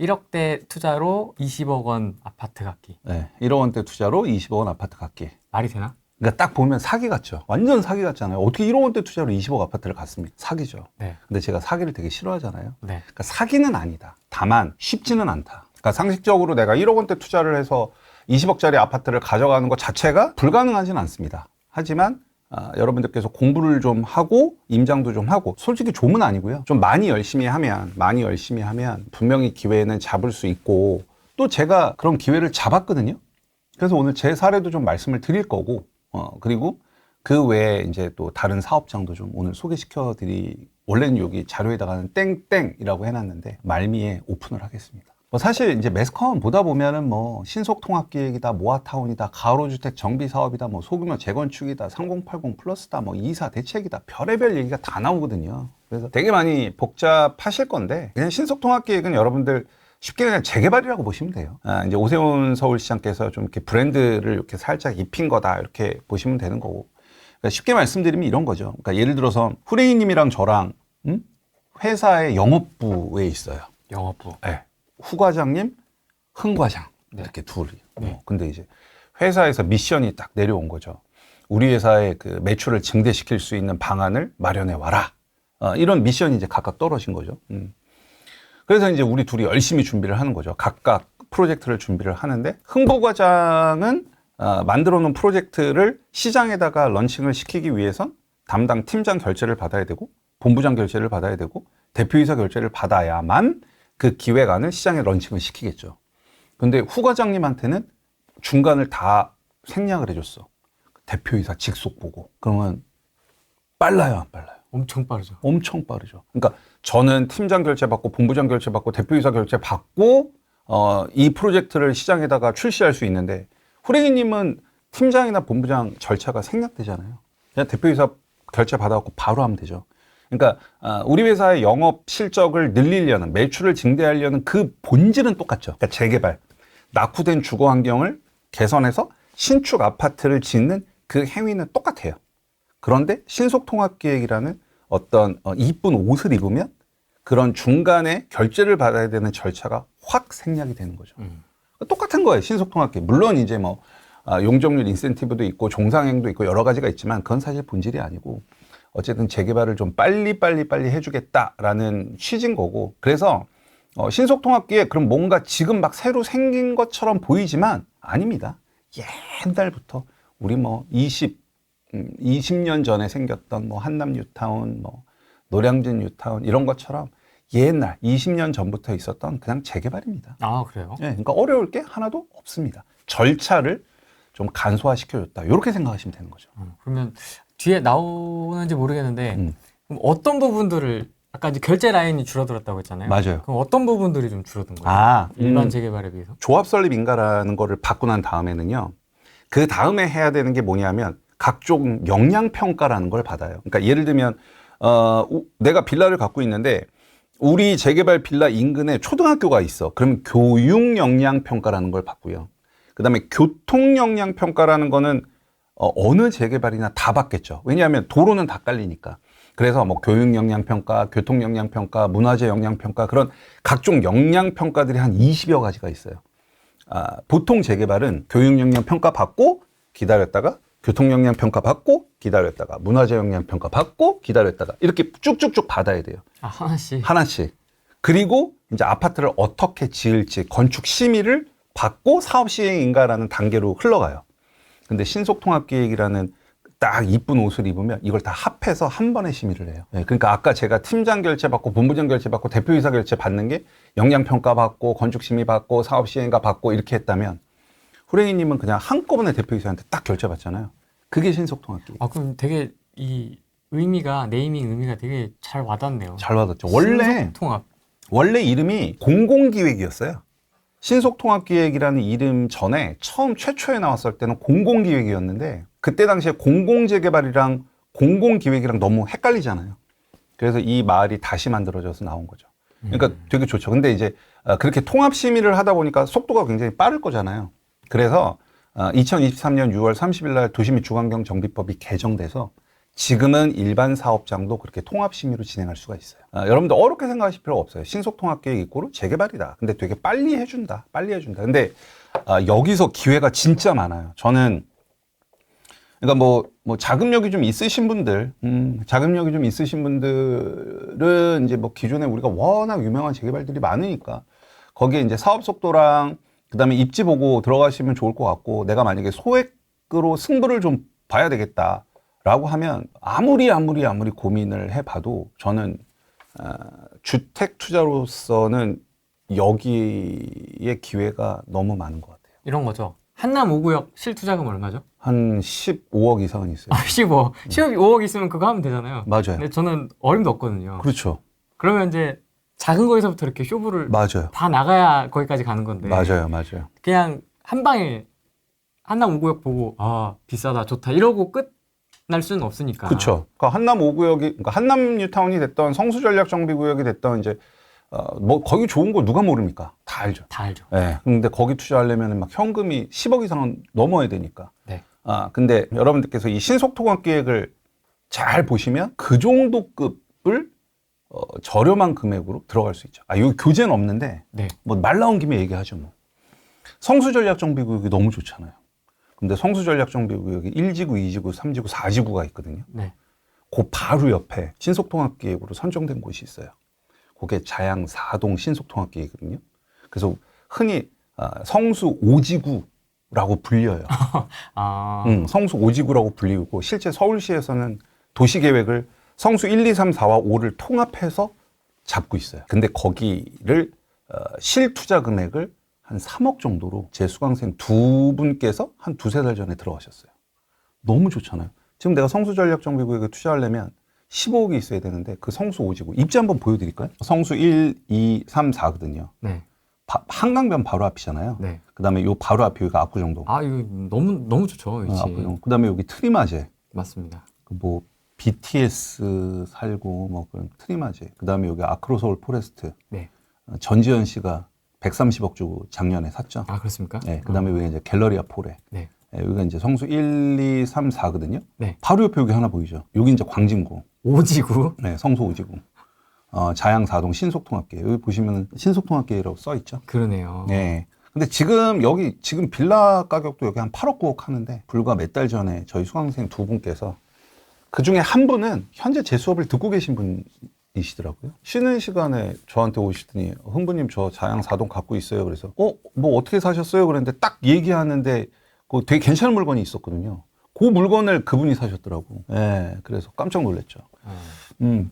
1억대 투자로 20억 원 아파트 갖기. 네, 1억 원대 투자로 20억 원 아파트 갖기. 말이 되나? 그러니까 딱 보면 사기 같죠. 완전 사기 같잖아요. 어떻게 1억 원대 투자로 20억 아파트를 갖습니까? 사기죠. 네. 근데 제가 사기를 되게 싫어하잖아요. 네. 그러니까 사기는 아니다. 다만 쉽지는 않다. 그러니까 상식적으로 내가 1억 원대 투자를 해서 20억짜리 아파트를 가져가는 것 자체가 불가능하진 않습니다. 하지만 여러분들께서 공부를 좀 하고 임장도 좀 하고 솔직히 좀은 아니고요. 좀 많이 열심히 하면 분명히 기회는 잡을 수 있고 또 제가 그런 기회를 잡았거든요. 그래서 오늘 제 사례도 좀 말씀을 드릴 거고 그리고 그 외에 이제 또 다른 사업장도 좀 오늘 소개시켜 원래는 여기 자료에다가는 땡땡이라고 해놨는데 말미에 오픈을 하겠습니다. 사실 이제 매스컴 보다 보면은 뭐 신속통합기획이다, 모아타운이다, 가로주택 정비사업이다, 뭐 소규모 재건축이다, 3080 플러스다, 뭐 이사 대책이다, 별의별 얘기가 다 나오거든요. 그래서 되게 많이 복잡하실 건데 그냥 신속통합기획은 여러분들 쉽게 그냥 재개발이라고 보시면 돼요. 이제 오세훈 서울시장께서 좀 이렇게 브랜드를 이렇게 살짝 입힌 거다 이렇게 보시면 되는 거고. 그러니까 쉽게 말씀드리면 이런 거죠. 그러니까 예를 들어서 후레이님이랑 저랑 회사의 영업부에 있어요. 영업부. 네. 후과장님, 흥과장 이렇게 둘이. 근데 이제 회사에서 미션이 딱 내려온 거죠. 우리 회사의 그 매출을 증대시킬 수 있는 방안을 마련해 와라. 이런 미션이 이제 각각 떨어진 거죠. 그래서 이제 우리 둘이 열심히 준비를 하는 거죠. 각각 프로젝트를 준비를 하는데 흥부과장은 만들어 놓은 프로젝트를 시장에다가 런칭을 시키기 위해선 담당 팀장 결재를 받아야 되고 본부장 결재를 받아야 되고 대표이사 결재를 받아야만 그 기획안을 시장에 런칭을 시키겠죠. 근데 후과장님한테는 중간을 다 생략을 해줬어. 대표이사 직속 보고. 그러면 빨라요, 안 빨라요? 엄청 빠르죠. 엄청 빠르죠. 그러니까 저는 팀장 결제 받고 본부장 결제 받고 대표이사 결제 받고 이 프로젝트를 시장에다가 출시할 수 있는데 후랭이님은 팀장이나 본부장 절차가 생략되잖아요. 그냥 대표이사 결제 받아갖고 바로 하면 되죠. 그러니까 우리 회사의 영업 실적을 늘리려는 매출을 증대하려는 그 본질은 똑같죠. 그러니까 재개발, 낙후된 주거 환경을 개선해서 신축 아파트를 짓는 그 행위는 똑같아요. 그런데 신속통합기획이라는 어떤 이쁜 옷을 입으면 그런 중간에 결제를 받아야 되는 절차가 확 생략이 되는 거죠. 똑같은 거예요. 신속통합기획. 물론 이제 뭐 용적률 인센티브도 있고 종상행도 있고 여러 가지가 있지만 그건 사실 본질이 아니고 어쨌든 재개발을 좀 빨리 해주겠다라는 취지인 거고. 그래서 신속통합기획 그럼 뭔가 지금 막 새로 생긴 것처럼 보이지만 아닙니다. 옛날부터 우리 뭐 20년 전에 생겼던 뭐 한남 뉴타운, 뭐 노량진 뉴타운 이런 것처럼 옛날 20년 전부터 있었던 그냥 재개발입니다. 아, 그래요? 네, 그러니까 어려울 게 하나도 없습니다. 절차를 좀 간소화시켜줬다. 이렇게 생각하시면 되는 거죠. 그러면 뒤에 나오는지 모르겠는데 그럼 어떤 부분들을 아까 이제 결제 라인이 줄어들었다고 했잖아요. 맞아요. 그럼 어떤 부분들이 좀 줄어든 거예요? 일반 재개발에 비해서? 조합 설립 인가라는 거를 받고 난 다음에는요. 그 다음에 해야 되는 게 뭐냐면 각종 역량 평가라는 걸 받아요. 그러니까 예를 들면 내가 빌라를 갖고 있는데 우리 재개발 빌라 인근에 초등학교가 있어. 그러면 교육 역량 평가라는 걸 받고요. 그다음에 교통 역량 평가라는 거는 어느 재개발이나 다 받겠죠. 왜냐하면 도로는 다 깔리니까. 그래서 뭐 교육 역량 평가, 교통 역량 평가, 문화재 역량 평가 그런 각종 역량 평가들이 한 20여 가지가 있어요. 보통 재개발은 교육 역량 평가 받고 기다렸다가 교통 역량 평가 받고 기다렸다가 문화재 역량 평가 받고 기다렸다가 이렇게 쭉쭉쭉 받아야 돼요. 하나씩. 그리고 이제 아파트를 어떻게 지을지 건축 심의를 받고 사업 시행인가라는 단계로 흘러가요. 근데 신속통합기획이라는 딱 이쁜 옷을 입으면 이걸 다 합해서 한 번에 심의를 해요. 네, 그러니까 아까 제가 팀장 결제 받고 본부장 결제 받고 대표이사 결제 받는 게 역량평가 받고 건축심의 받고 사업시행가 받고 이렇게 했다면 후레이님은 그냥 한꺼번에 대표이사한테 딱 결제 받잖아요. 그게 신속통합기획. 그럼 되게 이 의미가 네이밍 의미가 되게 잘 와닿네요. 잘 와닿죠. 신속통합. 원래 이름이 공공기획이었어요. 신속통합기획이라는 이름 전에 최초에 나왔을 때는 공공기획이었는데 그때 당시에 공공재개발이랑 공공기획이랑 너무 헷갈리잖아요. 그래서 이 말이 다시 만들어져서 나온 거죠. 그러니까 되게 좋죠. 근데 이제 그렇게 통합심의를 하다 보니까 속도가 굉장히 빠를 거잖아요. 그래서 2023년 6월 30일 날 도시 및 주거환경 정비법이 개정돼서 지금은 일반 사업장도 그렇게 통합 심의로 진행할 수가 있어요. 여러분들 어렵게 생각하실 필요가 없어요. 신속통합계획 이꼬르 재개발이다. 근데 되게 빨리 해준다. 근데 여기서 기회가 진짜 많아요. 저는 그러니까 뭐 자금력이 좀 있으신 분들은 이제 뭐 기존에 우리가 워낙 유명한 재개발들이 많으니까 거기에 이제 사업 속도랑 그다음에 입지 보고 들어가시면 좋을 것 같고, 내가 만약에 소액으로 승부를 좀 봐야 되겠다라고 하면 아무리 고민을 해봐도 저는 주택 투자로서는 여기에 기회가 너무 많은 것 같아요. 이런 거죠. 한남 5구역 실투자금 얼마죠? 한 15억 이상은 있어요. 15억 있으면 그거 하면 되잖아요. 맞아요. 근데 저는 어림도 없거든요. 그렇죠. 그러면 이제 작은 거에서부터 이렇게 쇼부를 맞아요. 다 나가야 거기까지 가는 건데. 맞아요. 그냥 한 방에 한남 5구역 보고 비싸다 좋다 이러고 끝날 수는 없으니까. 그렇죠. 그러니까 한남 5구역이, 그러니까 한남 뉴타운이 됐던 성수 전략 정비 구역이 됐던 이제 뭐 거기 좋은 거 누가 모릅니까? 다 알죠. 네. 근데 거기 투자하려면 막 현금이 10억 이상은 넘어야 되니까. 네. 근데 여러분들께서 이 신속통합 계획을 잘 보시면 그 정도 급을 저렴한 금액으로 들어갈 수 있죠. 여기 교재는 없는데 네. 뭐 말 나온 김에 얘기하죠 뭐. 성수 전략 정비 구역이 너무 좋잖아요. 근데 성수 전략 정비 구역이 1지구, 2지구, 3지구, 4지구가 있거든요. 네. 그 바로 옆에 신속통합 계획으로 선정된 곳이 있어요. 그게 자양 4동 신속통합 계획이거든요. 그래서 흔히 성수 5지구라고 불려요. 성수 5지구라고 불리고, 실제 서울시에서는 도시계획을 성수 1, 2, 3, 4와 5를 통합해서 잡고 있어요. 근데 거기를 실투자 금액을 한 3억 정도로 제 수강생 두 분께서 한 두세 달 전에 들어가셨어요. 너무 좋잖아요. 지금 내가 성수 전략 정비구역에 투자하려면 15억이 있어야 되는데 그 성수 5지구 입지 한번 보여드릴까요? 성수 1, 2, 3, 4거든요. 네. 한강변 바로 앞이잖아요. 네. 그다음에 요 바로 앞이 여기가 압구정동. 이거 너무 좋죠. 위치. 압구정. 그다음에 여기 트리마제. 맞습니다. 뭐 BTS 살고 뭐 그런 트리마제. 그다음에 여기 아크로서울 포레스트. 네. 전지현 씨가 130억 주고 작년에 샀죠. 그렇습니까? 네. 그다음에 여기 이제 갤러리아 포레. 네. 여기가 이제 성수 1, 2, 3, 4거든요. 네. 바로 옆에 여기 하나 보이죠. 여기 이제 광진구. 5지구. 네, 성수 5지구. 자양 4동 신속통합계. 여기 보시면 신속통합계라고 써 있죠. 그러네요. 네. 근데 지금 빌라 가격도 여기 한 8억 9억 하는데, 불과 몇 달 전에 저희 수강생 두 분께서, 그 중에 한 분은 현재 제 수업을 듣고 계신 분이시더라고요. 쉬는 시간에 저한테 오시더니, 흥부님 저 자양 4동 갖고 있어요. 그래서 뭐 어떻게 사셨어요? 그랬는데 딱 얘기하는데 그 되게 괜찮은 물건이 있었거든요. 그 물건을 그분이 사셨더라고. 네, 그래서 깜짝 놀랐죠.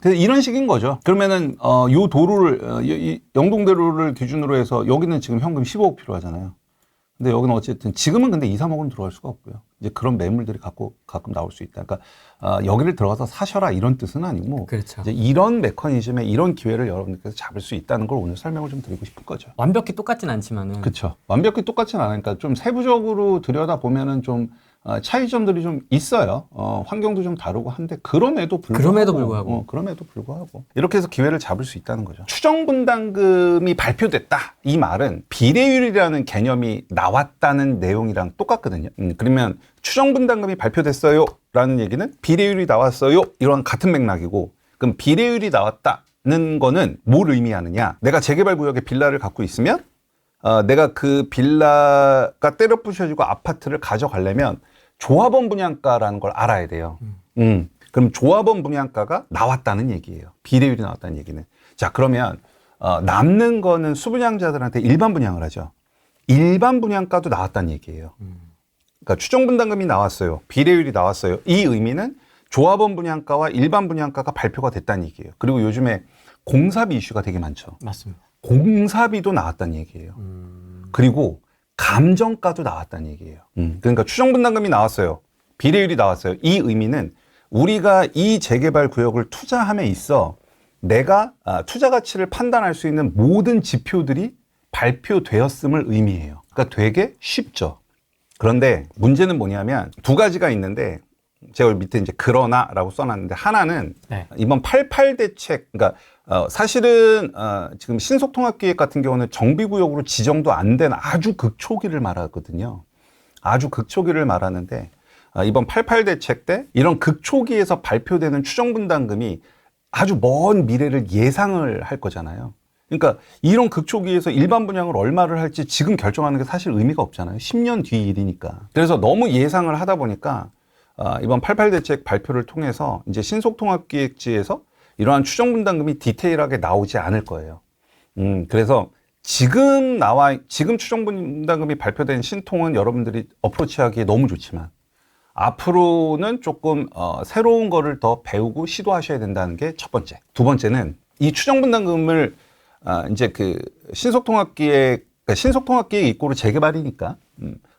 그래서 이런 식인 거죠. 그러면은 요 도로를 이 영동대로를 기준으로 해서 여기는 지금 현금 15억 필요하잖아요. 근데 여기는 어쨌든 지금은 근데 2, 3억은 들어갈 수가 없고요. 이제 그런 매물들이 가끔 나올 수 있다. 그러니까 여기를 들어가서 사셔라 이런 뜻은 아니고, 그렇죠. 이제 이런 메커니즘에 이런 기회를 여러분들께서 잡을 수 있다는 걸 오늘 설명을 좀 드리고 싶은 거죠. 완벽히 똑같진 않지만은. 그렇죠. 완벽히 똑같지는 않으니까 좀 세부적으로 들여다 보면은 좀 차이점들이 좀 있어요. 환경도 좀 다르고 한데 그럼에도 불구하고 이렇게 해서 기회를 잡을 수 있다는 거죠. 추정 분담금이 발표됐다, 이 말은 비례율이라는 개념이 나왔다는 내용이랑 똑같거든요. 그러면 추정 분담금이 발표됐어요 라는 얘기는 비례율이 나왔어요 이런 같은 맥락이고, 그럼 비례율이 나왔다는 거는 뭘 의미하느냐? 내가 재개발 구역에 빌라를 갖고 있으면 내가 그 빌라가 때려 부셔지고 아파트를 가져가려면 조합원 분양가라는 걸 알아야 돼요. 그럼 조합원 분양가가 나왔다는 얘기예요. 비례율이 나왔다는 얘기는. 자, 그러면 남는 거는 수분양자들한테 일반 분양을 하죠. 일반 분양가도 나왔다는 얘기예요. 그러니까 추정 분담금이 나왔어요. 비례율이 나왔어요. 이 의미는 조합원 분양가와 일반 분양가가 발표가 됐다는 얘기예요. 그리고 요즘에 공사비 이슈가 되게 많죠. 맞습니다. 공사비도 나왔다는 얘기예요. 그리고 감정가도 나왔다는 얘기예요. 그러니까 추정 분담금이 나왔어요. 비례율이 나왔어요. 이 의미는 우리가 이 재개발 구역을 투자함에 있어 내가 투자 가치를 판단할 수 있는 모든 지표들이 발표되었음을 의미해요. 그러니까 되게 쉽죠. 그런데 문제는 뭐냐면 두 가지가 있는데, 제가 밑에 이제 그러나라고 써놨는데, 하나는 네. 이번 88 대책, 그러니까 사실은 지금 신속통합계획 같은 경우는 정비구역으로 지정도 안 된 아주 극초기를 말하거든요. 아주 극초기를 말하는데 이번 88 대책 때 이런 극초기에서 발표되는 추정 분담금이 아주 먼 미래를 예상을 할 거잖아요. 그러니까 이런 극초기에서 일반 분양을 얼마를 할지 지금 결정하는 게 사실 의미가 없잖아요. 10년 뒤 일이니까. 그래서 너무 예상을 하다 보니까 이번 88 대책 발표를 통해서 이제 신속통합기획지에서 이러한 추정 분담금이 디테일하게 나오지 않을 거예요. 그래서 지금 추정 분담금이 발표된 신통은 여러분들이 어프로치하기에 너무 좋지만 앞으로는 조금 새로운 거를 더 배우고 시도하셔야 된다는 게 첫 번째. 두 번째는 이 추정 분담금을 이제 그 신속통합기획 입고로 재개발이니까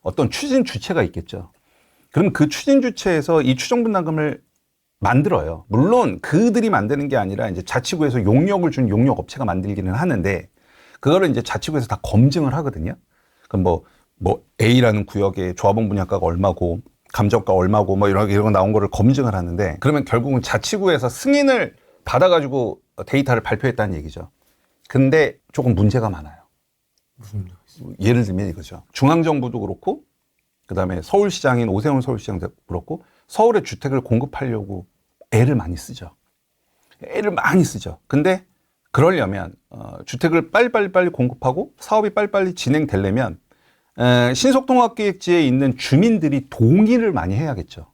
어떤 추진 주체가 있겠죠. 그럼 그 추진 주체에서 이 추정 분담금을 만들어요. 물론 그들이 만드는 게 아니라 이제 자치구에서 용역을 준 용역 업체가 만들기는 하는데 그거를 이제 자치구에서 다 검증을 하거든요. 그럼 뭐 A라는 구역의 조합원 분양가가 얼마고 감정가 얼마고 뭐 이런 거 나온 거를 검증을 하는데 그러면 결국은 자치구에서 승인을 받아가지고 데이터를 발표했다는 얘기죠. 근데 조금 문제가 많아요. 무슨 문제가 있어요? 예를 들면 이거죠. 중앙정부도 그렇고 그다음에 서울시장인 오세훈 서울시장도 그렇고 서울에 주택을 공급하려고 애를 많이 쓰죠. 근데 그러려면 주택을 빨리 공급하고 사업이 빨리 진행되려면 신속통합기획지에 있는 주민들이 동의를 많이 해야겠죠.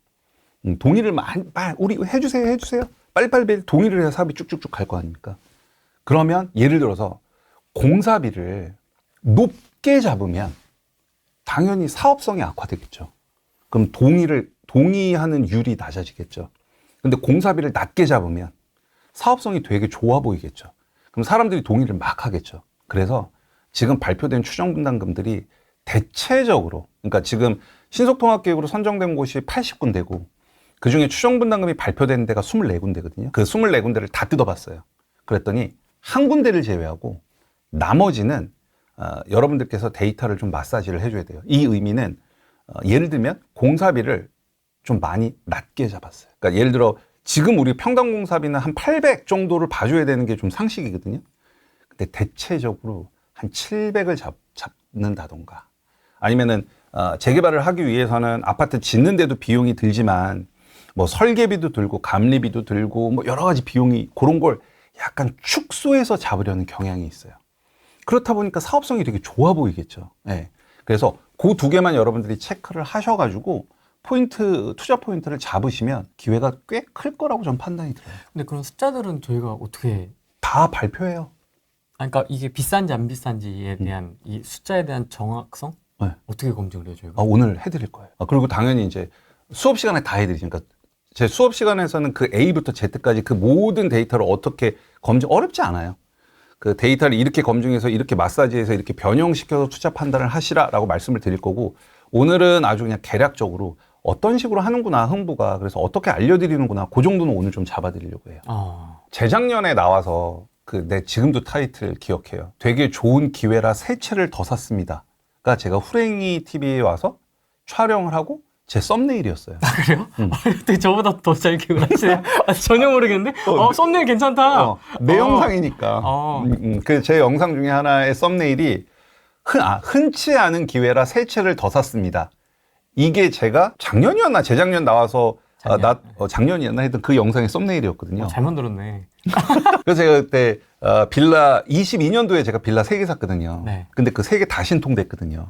동의를 우리 해주세요. 빨리 동의를 해야 사업이 쭉쭉쭉 갈 거 아닙니까? 그러면 예를 들어서 공사비를 높게 잡으면 당연히 사업성이 악화되겠죠. 그럼 동의하는 율이 낮아지겠죠. 근데 공사비를 낮게 잡으면 사업성이 되게 좋아 보이겠죠. 그럼 사람들이 동의를 막 하겠죠. 그래서 지금 발표된 추정 분담금들이 대체적으로, 그러니까 지금 신속통합계획으로 선정된 곳이 80군데고 그중에 추정 분담금이 발표된 데가 24군데거든요. 그 24군데를 다 뜯어봤어요. 그랬더니 한 군데를 제외하고 나머지는 여러분들께서 데이터를 좀 마사지를 해줘야 돼요. 이 의미는 예를 들면 공사비를 좀 많이 낮게 잡았어요. 그러니까 예를 들어 지금 우리 평당 공사비는 한 800 정도를 봐줘야 되는 게 좀 상식이거든요. 근데 대체적으로 한 700을 잡는다던가 아니면은 재개발을 하기 위해서는 아파트 짓는데도 비용이 들지만 뭐 설계비도 들고 감리비도 들고 뭐 여러 가지 비용이 그런 걸 약간 축소해서 잡으려는 경향이 있어요. 그렇다 보니까 사업성이 되게 좋아 보이겠죠. 네. 그래서 그 두 개만 여러분들이 체크를 하셔가지고 투자 포인트를 잡으시면 기회가 꽤 클 거라고 전 판단이 들어요. 근데 그런 숫자들은 저희가 어떻게 다 발표해요. 그러니까 이게 비싼지 안 비싼지에 대한 이 숫자에 대한 정확성 네. 어떻게 검증을 해요 저희가? 오늘 해드릴 거예요. 그리고 당연히 이제 수업 시간에 다 해드리죠. 그러니까 제 수업 시간에서는 그 A부터 Z까지 그 모든 데이터를 어떻게 어렵지 않아요. 그 데이터를 이렇게 검증해서 이렇게 마사지해서 이렇게 변형시켜서 투자 판단을 하시라라고 말씀을 드릴 거고 오늘은 아주 그냥 개략적으로 어떤 식으로 하는구나 흥부가 그래서 어떻게 알려드리는구나 그 정도는 오늘 좀 잡아드리려고 해요. 재작년에 나와서 내 지금도 타이틀 기억해요. 되게 좋은 기회라 세 채를 더 샀습니다. 가 제가 후랭이 TV에 와서 촬영을 하고 제 썸네일이었어요. 아 그래요? 어떻게 저보다 더 잘 기억을 하시네요? 전혀 모르겠는데? 썸네일 괜찮다. 내 영상이니까. 그 제 영상 중에 하나의 썸네일이 흔치 않은 기회라 세 채를 더 샀습니다. 이게 제가 작년이었나 재작년 나와서 작년이었나 했던 그 영상의 썸네일이었거든요. 잘 만들었네. 그래서 제가 그때 빌라 22년도에 제가 빌라 3개 샀거든요. 네. 근데 그 3개 다 신통됐거든요.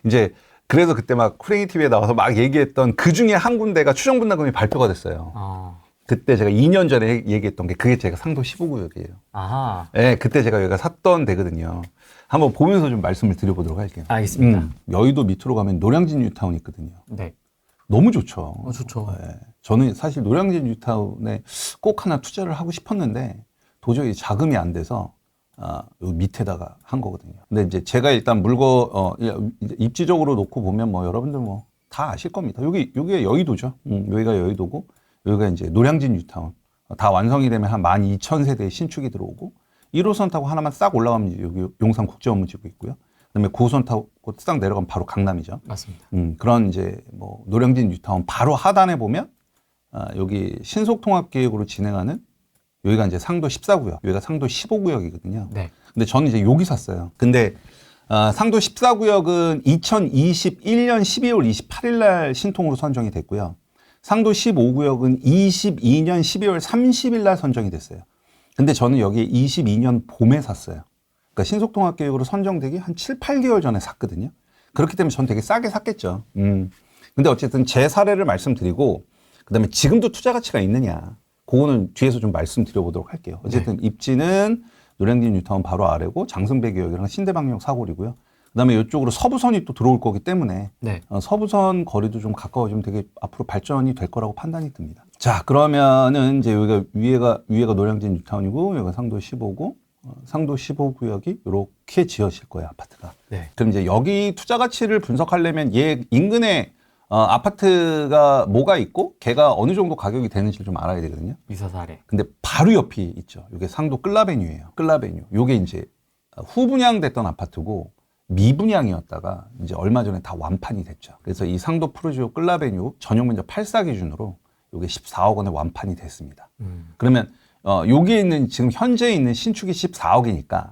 이제 그래서 그때 막 후랭이 TV에 나와서 막 얘기했던 그 중에 한 군데가 추정 분담금이 발표가 됐어요. 그때 제가 2년 전에 얘기했던 게 그게 제가 상도 15구역이에요. 아하. 네, 그때 제가 여기가 샀던 데거든요. 한번 보면서 좀 말씀을 드려보도록 할게요. 알겠습니다. 여의도 밑으로 가면 노량진 뉴타운 있거든요. 네. 너무 좋죠. 좋죠. 네. 저는 사실 노량진 뉴타운에 꼭 하나 투자를 하고 싶었는데 도저히 자금이 안 돼서 여기 밑에다가 한 거거든요. 근데 이제 제가 일단 입지적으로 놓고 보면 뭐 여러분들 뭐 다 아실 겁니다. 여기가 여의도죠. 여기가 여의도고 여기가 이제 노량진 뉴타운. 다 완성이 되면 한 12,000세대의 신축이 들어오고 1호선 타고 하나만 싹 올라가면 이제 여기 용산국제업무지구 있고요. 그다음에 9호선 타고 싹 내려가면 바로 강남이죠. 맞습니다. 그런 이제 뭐 노량진 뉴타운 바로 하단에 보면 여기 신속통합계획으로 진행하는 여기가 이제 상도 14구역, 여기가 상도 15구역이거든요. 네. 근데 저는 이제 여기 샀어요. 근데 상도 14구역은 2021년 12월 28일 날 신통으로 선정이 됐고요. 상도 15구역은 22년 12월 30일 날 선정이 됐어요. 근데 저는 여기 22년 봄에 샀어요. 그러니까 신속통합계획으로 선정되기 한 7, 8개월 전에 샀거든요. 그렇기 때문에 전 되게 싸게 샀겠죠. 근데 어쨌든 제 사례를 말씀드리고, 그 다음에 지금도 투자 가치가 있느냐. 그거는 뒤에서 좀 말씀드려보도록 할게요. 어쨌든 네. 입지는 노량진 뉴타운 바로 아래고 장승배기역이랑 신대방역 사거리고요. 그다음에 이쪽으로 서부선이 또 들어올 거기 때문에 네. 서부선 거리도 좀 가까워지면 되게 앞으로 발전이 될 거라고 판단이 듭니다. 자, 그러면은 이제 여기가 위에가 노량진 뉴타운이고 여기가 상도 15고 상도 15구역이 이렇게 지어질 거예요, 아파트가. 네. 그럼 이제 여기 투자 가치를 분석하려면 얘 인근에 아파트가 뭐가 있고 걔가 어느 정도 가격이 되는지를 좀 알아야 되거든요. 미사사례. 근데 바로 옆이 있죠. 이게 상도 끌라베뉴예요. 끌라베뉴. 요게 이제 후분양됐던 아파트고 미분양이었다가 이제 얼마 전에 다 완판이 됐죠. 그래서 이 상도 프루지오 끌라베뉴 전용 면적 8사 기준으로 요게 14억 원에 완판이 됐습니다. 그러면 여기에 있는 지금 현재 있는 신축이 14억이니까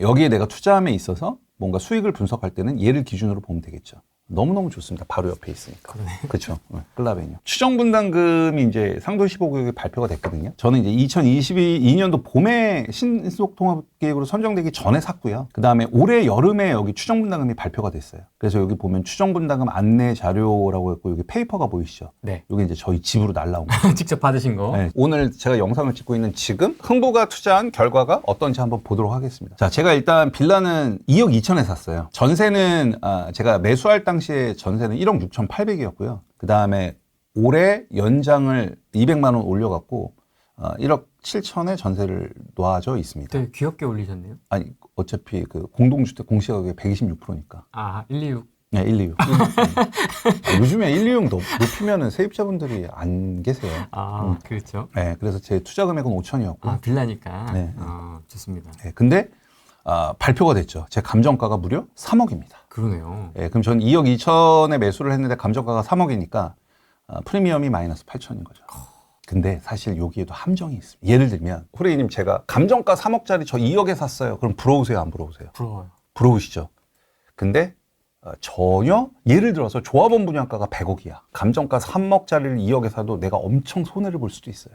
여기에 내가 투자함에 있어서 뭔가 수익을 분석할 때는 얘를 기준으로 보면 되겠죠. 너무너무 좋습니다. 바로 옆에 있으니까. 그러네. 그렇죠. 끌라베뉴. 추정 분담금이 이제 상도 15구역에 발표가 됐거든요. 저는 이제 2022년도 봄에 신속통합계획으로 선정되기 전에 샀고요. 그 다음에 올해 여름에 여기 추정 분담금이 발표가 됐어요. 그래서 여기 보면 추정 분담금 안내 자료라고 했고 여기 페이퍼가 보이시죠? 네. 여기 이제 저희 집으로 날라온 거. 직접 받으신 거. 네. 오늘 제가 영상을 찍고 있는 지금 흥부가 투자한 결과가 어떤지 한번 보도록 하겠습니다. 자, 제가 일단 빌라는 2억 2천에 샀어요. 전세는 제가 매수할 당시에 전세는 1억 6,800이었고요. 그 다음에 올해 연장을 200만 원 올려갖고 1억 7천에 전세를 놔져 있습니다. 되게 귀엽게 올리셨네요. 아니 어차피 그 공동주택 공시가격이 126%니까. 아, 126. 네, 126. 요즘에 126 높이면은 세입자분들이 안 계세요. 아, 그렇죠. 네, 그래서 제 투자 금액은 5천이었고. 아, 빌라니까. 네. 좋습니다. 네, 근데 발표가 됐죠. 제 감정가가 무려 3억입니다. 그러네요. 네, 그럼 전 2억 2천에 매수를 했는데 감정가가 3억이니까 프리미엄이 마이너스 8천인 거죠. 근데 사실 여기에도 함정이 있습니다. 예를 들면 호레이님 제가 감정가 3억짜리 저 2억에 샀어요. 그럼 부러우세요? 안 부러우세요? 부러워요. 부러우시죠? 근데 전혀 예를 들어서 조합원 분양가가 100억이야. 감정가 3억짜리를 2억에 사도 내가 엄청 손해를 볼 수도 있어요.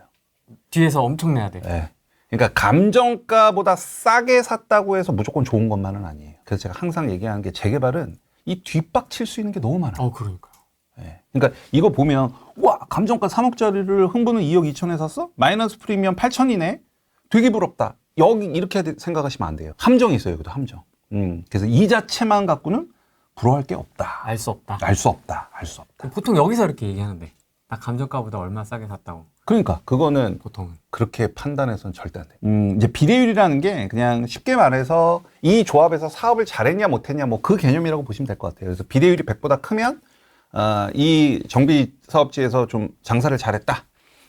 뒤에서 엄청 내야 돼. 네. 그러니까 감정가보다 싸게 샀다고 해서 무조건 좋은 것만은 아니에요. 그래서 제가 항상 얘기하는 게 재개발은 이 뒷박 칠 수 있는 게 너무 많아요. 그러니까요. 네. 그러니까 이거 보면 와 감정가 3억짜리를 흥부는 2억 2천에 샀어? 마이너스 프리미엄 8천이네? 되게 부럽다. 여기 이렇게 생각하시면 안 돼요. 함정이 있어요. 여기도 함정. 그래서 이 자체만 갖고는 부러워할 게 없다. 알 수 없다. 알 수 없다. 알 수 없다. 보통 여기서 이렇게 얘기하는데 나 감정가보다 얼마 싸게 샀다고. 그러니까 그거는 보통은 그렇게 판단해서는 절대 안 돼. 이제 비례율이라는 게 그냥 쉽게 말해서 이 조합에서 사업을 잘했냐 못했냐 뭐 그 개념이라고 보시면 될 것 같아요. 그래서 비례율이 100보다 크면 이 정비 사업지에서 좀 장사를 잘했다.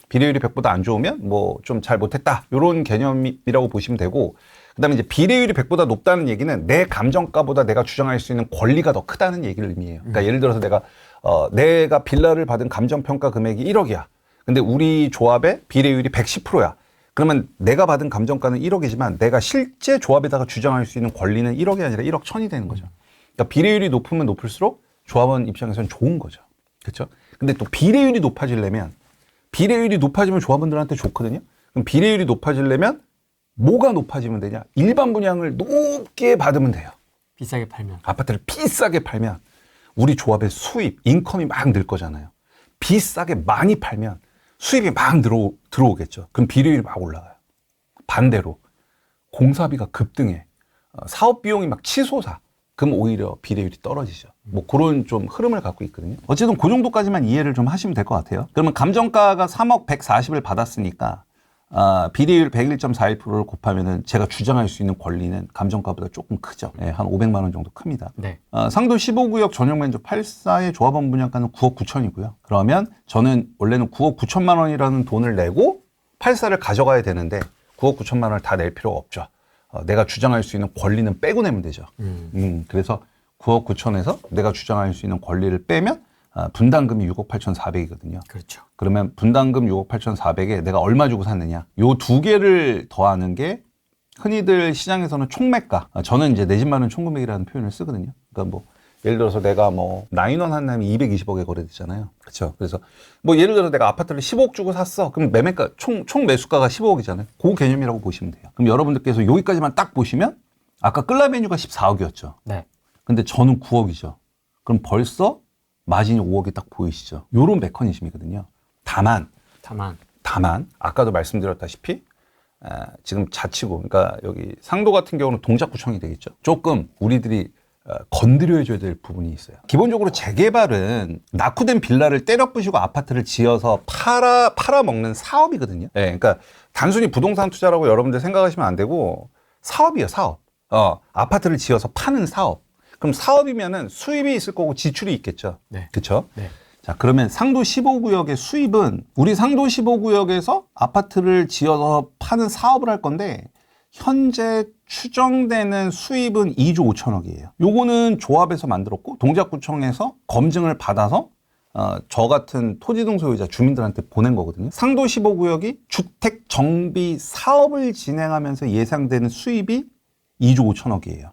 비례율이 100보다 안 좋으면 뭐 좀 잘 못했다. 이런 개념이라고 보시면 되고, 그다음에 이제 비례율이 100보다 높다는 얘기는 내 감정가보다 내가 주장할 수 있는 권리가 더 크다는 얘기를 의미해요. 그러니까 예를 들어서 내가 빌라를 받은 감정평가 금액이 1억이야. 근데 우리 조합의 비례율이 110%야. 그러면 내가 받은 감정가는 1억이지만 내가 실제 조합에다가 주장할 수 있는 권리는 1억이 아니라 1억 1천이 되는 거죠. 그러니까 비례율이 높으면 높을수록 조합원 입장에서는 좋은 거죠. 그렇죠? 근데 또 비례율이 높아지려면 조합원들한테 좋거든요. 그럼 비례율이 높아지려면 뭐가 높아지면 되냐? 일반 분양을 높게 받으면 돼요. 비싸게 팔면. 아파트를 비싸게 팔면 우리 조합의 수입, 인컴이 막 늘 거잖아요. 비싸게 많이 팔면 수입이 막 들어오겠죠. 그럼 비례율이 막 올라가요. 반대로 공사비가 급등해. 사업 비용이 막 치솟아. 그럼 오히려 비례율이 떨어지죠. 뭐 그런 좀 흐름을 갖고 있거든요. 어쨌든 그 정도까지만 이해를 좀 하시면 될 것 같아요. 그러면 감정가가 3억 140을 받았으니까 비례율 101.41%를 곱하면은 제가 주장할 수 있는 권리는 감정가보다 조금 크죠. 네, 한 500만 원 정도 큽니다. 네. 상도 15구역 전용 면적 8사의 조합원 분양가는 9억 9천이고요. 그러면 저는 원래는 9억 9천만 원이라는 돈을 내고 8사를 가져가야 되는데 9억 9천만 원을 다 낼 필요가 없죠. 내가 주장할 수 있는 권리는 빼고 내면 되죠. 그래서 9억 9천에서 내가 주장할 수 있는 권리를 빼면 분담금이 6억 8,400이거든요. 그렇죠. 그러면 분담금 6억 8,400에 내가 얼마 주고 샀느냐? 요 두 개를 더하는 게 흔히들 시장에서는 총매가, 저는 이제 내 집 마련 총금액이라는 표현을 쓰거든요. 그러니까 뭐 예를 들어서 내가 뭐 라인원 한 남이 220억에 거래됐잖아요. 그렇죠. 그래서 뭐 예를 들어서 내가 아파트를 15억 주고 샀어. 그럼 매매가 총 매수가가 15억이잖아요. 그 개념이라고 보시면 돼요. 그럼 여러분들께서 여기까지만 딱 보시면 아까 끌라베뉴가 14억이었죠. 네. 근데 저는 9억이죠. 그럼 벌써 마진이 5억이 딱 보이시죠. 요런 메커니즘이거든요. 다만 아까도 말씀드렸다시피 지금 자치구, 그러니까 여기 상도 같은 경우는 동작구청이 되겠죠. 조금 우리들이 건드려줘야 될 부분이 있어요. 기본적으로 재개발은 낙후된 빌라를 때려 부시고 아파트를 지어서 팔아먹는 사업이거든요. 네, 그러니까 단순히 부동산 투자라고 여러분들 생각하시면 안 되고 사업이에요, 사업. 아파트를 지어서 파는 사업. 그럼 사업이면은 수입이 있을 거고 지출이 있겠죠. 네. 그렇죠? 네. 자, 그러면 상도 15구역의 수입은 우리 상도 15구역에서 아파트를 지어서 파는 사업을 할 건데 현재 추정되는 수입은 2조 5천억이에요. 요거는 조합에서 만들었고 동작구청에서 검증을 받아서 저 같은 토지등 소유자 주민들한테 보낸 거거든요. 상도 15구역이 주택 정비 사업을 진행하면서 예상되는 수입이 2조 5천억이에요.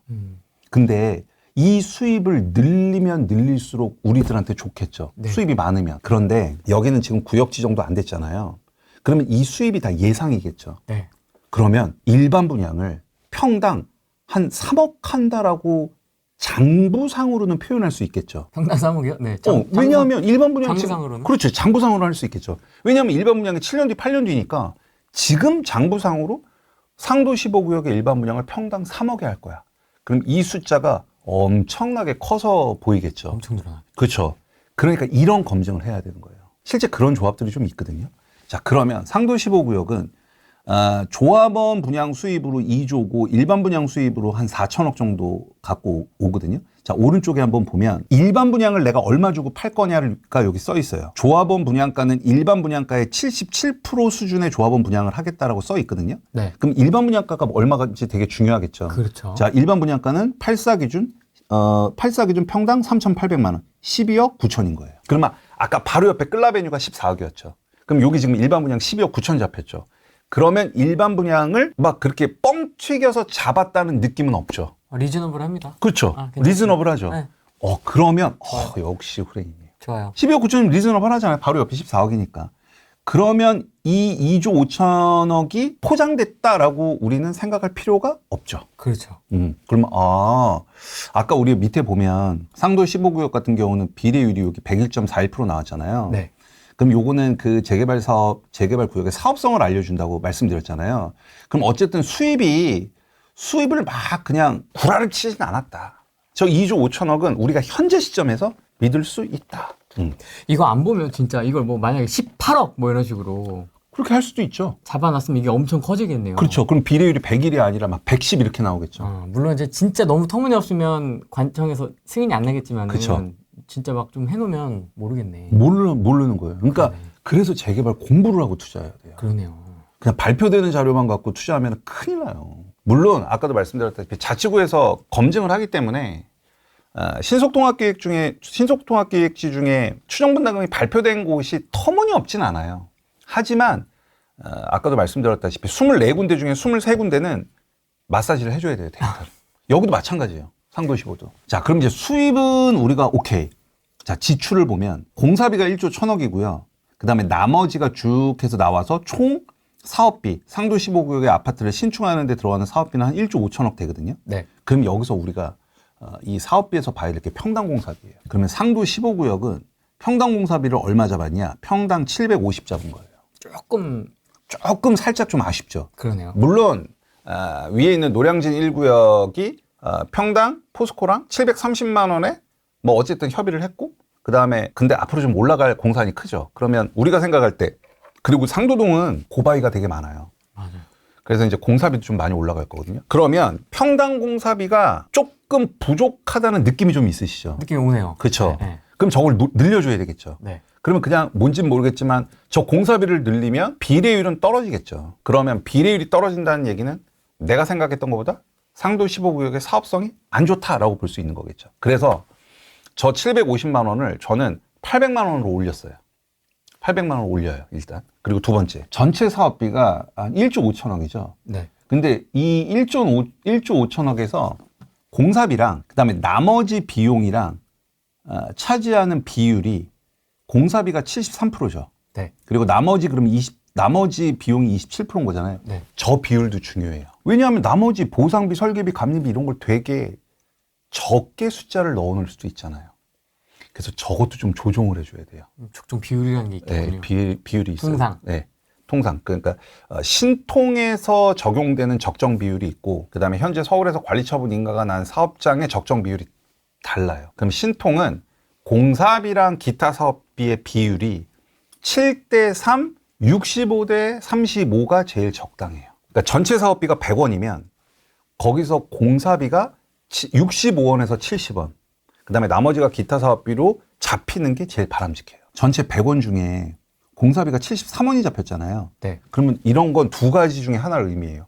근데 이 수입을 늘리면 늘릴수록 우리들한테 좋겠죠. 네. 수입이 많으면. 그런데 여기는 지금 구역 지정도 안 됐잖아요. 그러면 이 수입이 다 예상이겠죠. 네. 그러면 일반 분양을 평당 한 3억 한다라고 장부상으로는 표현할 수 있겠죠. 평당 3억이요? 네. 왜냐하면 일반 분양 장부상으로는? 그렇죠. 장부상으로 할 수 있겠죠. 왜냐하면 일반 분양이 7년 뒤, 8년 뒤니까 지금 장부상으로 상도 15구역의 일반 분양을 평당 3억에 할 거야. 그럼 이 숫자가 엄청나게 커서 보이겠죠. 엄청 늘어나. 그렇죠. 그러니까 이런 검증을 해야 되는 거예요. 실제 그런 조합들이 좀 있거든요. 자, 그러면 상도 15구역은 조합원 분양 수입으로 2조고 일반 분양 수입으로 한 4천억 정도 갖고 오거든요. 자, 오른쪽에 한번 보면 일반 분양을 내가 얼마 주고 팔 거냐가 여기 써 있어요. 조합원 분양가는 일반 분양가의 77% 수준의 조합원 분양을 하겠다라고 써 있거든요. 네. 그럼 일반 분양가가 얼마인지 되게 중요하겠죠. 그렇죠. 자, 일반 분양가는 8사 기준 평당 3,800만 원, 12억 9천인 거예요. 그러면 아까 바로 옆에 끌라베뉴가 14억이었죠. 그럼 여기 지금 일반 분양 12억 9천 잡혔죠. 그러면 일반 분양을 막 그렇게 뻥 튀겨서 잡았다는 느낌은 없죠. 리즈너블합니다. 그렇죠. 리즈너블하죠. 네. 그러면 역시 후레인이에요. 좋아요. 12억 9천이면 리즈너블 하잖아요. 바로 옆에 14억이니까. 그러면 이 2조 5천억이 포장됐다라고 우리는 생각할 필요가 없죠. 그렇죠. 그러면 아까 우리 밑에 보면 상도 15구역 같은 경우는 비례율이 여기 101.41% 나왔잖아요. 네. 그럼 요거는 그 재개발 구역의 사업성을 알려준다고 말씀드렸잖아요. 그럼 어쨌든 수입을 막 그냥 구라를 치진 않았다. 저 2조 5천억은 우리가 현재 시점에서 믿을 수 있다. 이거 안 보면 진짜 이걸 뭐 만약에 18억 뭐 이런 식으로 그렇게 할 수도 있죠. 잡아놨으면 이게 엄청 커지겠네요. 그렇죠. 그럼 비례율이 100일이 아니라 막 110 이렇게 나오겠죠. 물론 이제 진짜 너무 터무니없으면 관청에서 승인이 안 나겠지만 그쵸. 진짜 막 좀 해놓으면 모르겠네. 모르는 거예요. 그러니까 그러네. 그래서 재개발 공부를 하고 투자해야 돼요. 그러네요. 그냥 발표되는 자료만 갖고 투자하면 큰일 나요. 물론 아까도 말씀드렸다시피 자치구에서 검증을 하기 때문에 신속통합계획지 중에 추정분담금이 발표된 곳이 터무니없진 않아요. 하지만 아까도 말씀드렸다시피 24군데 중에 23군데는 마사지를 해줘야 돼요. 데이터를. 여기도 마찬가지예요. 상도 15도. 자, 그럼 이제 수입은 우리가 오케이. 자, 지출을 보면 공사비가 1조 1천억이고요. 그 다음에 나머지가 쭉 해서 나와서 총 사업비, 상도 15구역의 아파트를 신축하는 데 들어가는 사업비는 한 1조 5천억 되거든요. 네. 그럼 여기서 우리가 이 사업비에서 봐야 될 게 평당 공사비예요. 그러면 상도 15구역은 평당 공사비를 얼마 잡았냐? 평당 750 잡은 거예요. 조금 살짝 좀 아쉽죠. 그러네요. 물론 위에 있는 노량진 1구역이 평당 포스코랑 730만 원에 뭐 어쨌든 협의를 했고 그 다음에 근데 앞으로 좀 올라갈 공산이 크죠. 그러면 우리가 생각할 때 그리고 상도동은 고바위가 되게 많아요. 맞아요. 그래서 이제 공사비도 좀 많이 올라갈 거거든요. 그러면 평당 공사비가 조금 부족하다는 느낌이 좀 있으시죠? 느낌이 오네요. 그렇죠. 네. 그럼 저걸 늘려줘야 되겠죠. 네. 그러면 그냥 뭔진 모르겠지만 저 공사비를 늘리면 비례율은 떨어지겠죠. 그러면 비례율이 떨어진다는 얘기는 내가 생각했던 것보다 상도 15구역의 사업성이 안 좋다라고 볼 수 있는 거겠죠. 그래서 저 750만 원을 저는 800만 원으로 올렸어요. 800만 원 올려요, 일단. 그리고 두 번째. 전체 사업비가 한 1조 5천억이죠. 네. 근데 이 1조 5천억에서 공사비랑 그다음에 나머지 비용이랑 차지하는 비율이 공사비가 73%죠. 네. 그리고 나머지 나머지 비용이 27%인 거잖아요. 네. 저 비율도 중요해요. 왜냐하면 나머지 보상비, 설계비, 감리비 이런 걸 되게 적게 숫자를 넣어놓을 수도 있잖아요. 그래서 저것도 좀 조정을 해줘야 돼요. 적정 비율이라는 게 있겠군요. 네, 비율이 있어요. 통상. 네, 통상. 그러니까 신통에서 적용되는 적정 비율이 있고, 그다음에 현재 서울에서 관리처분 인가가 난 사업장의 적정 비율이 달라요. 그럼 신통은 공사비랑 기타 사업비의 비율이 7대3, 65대 35가 제일 적당해요. 그러니까 전체 사업비가 100원이면 거기서 공사비가 65원에서 70원. 그다음에 나머지가 기타 사업비로 잡히는 게 제일 바람직해요. 전체 100원 중에 공사비가 73원이 잡혔잖아요. 네. 그러면 이런 건 두 가지 중에 하나를 의미해요.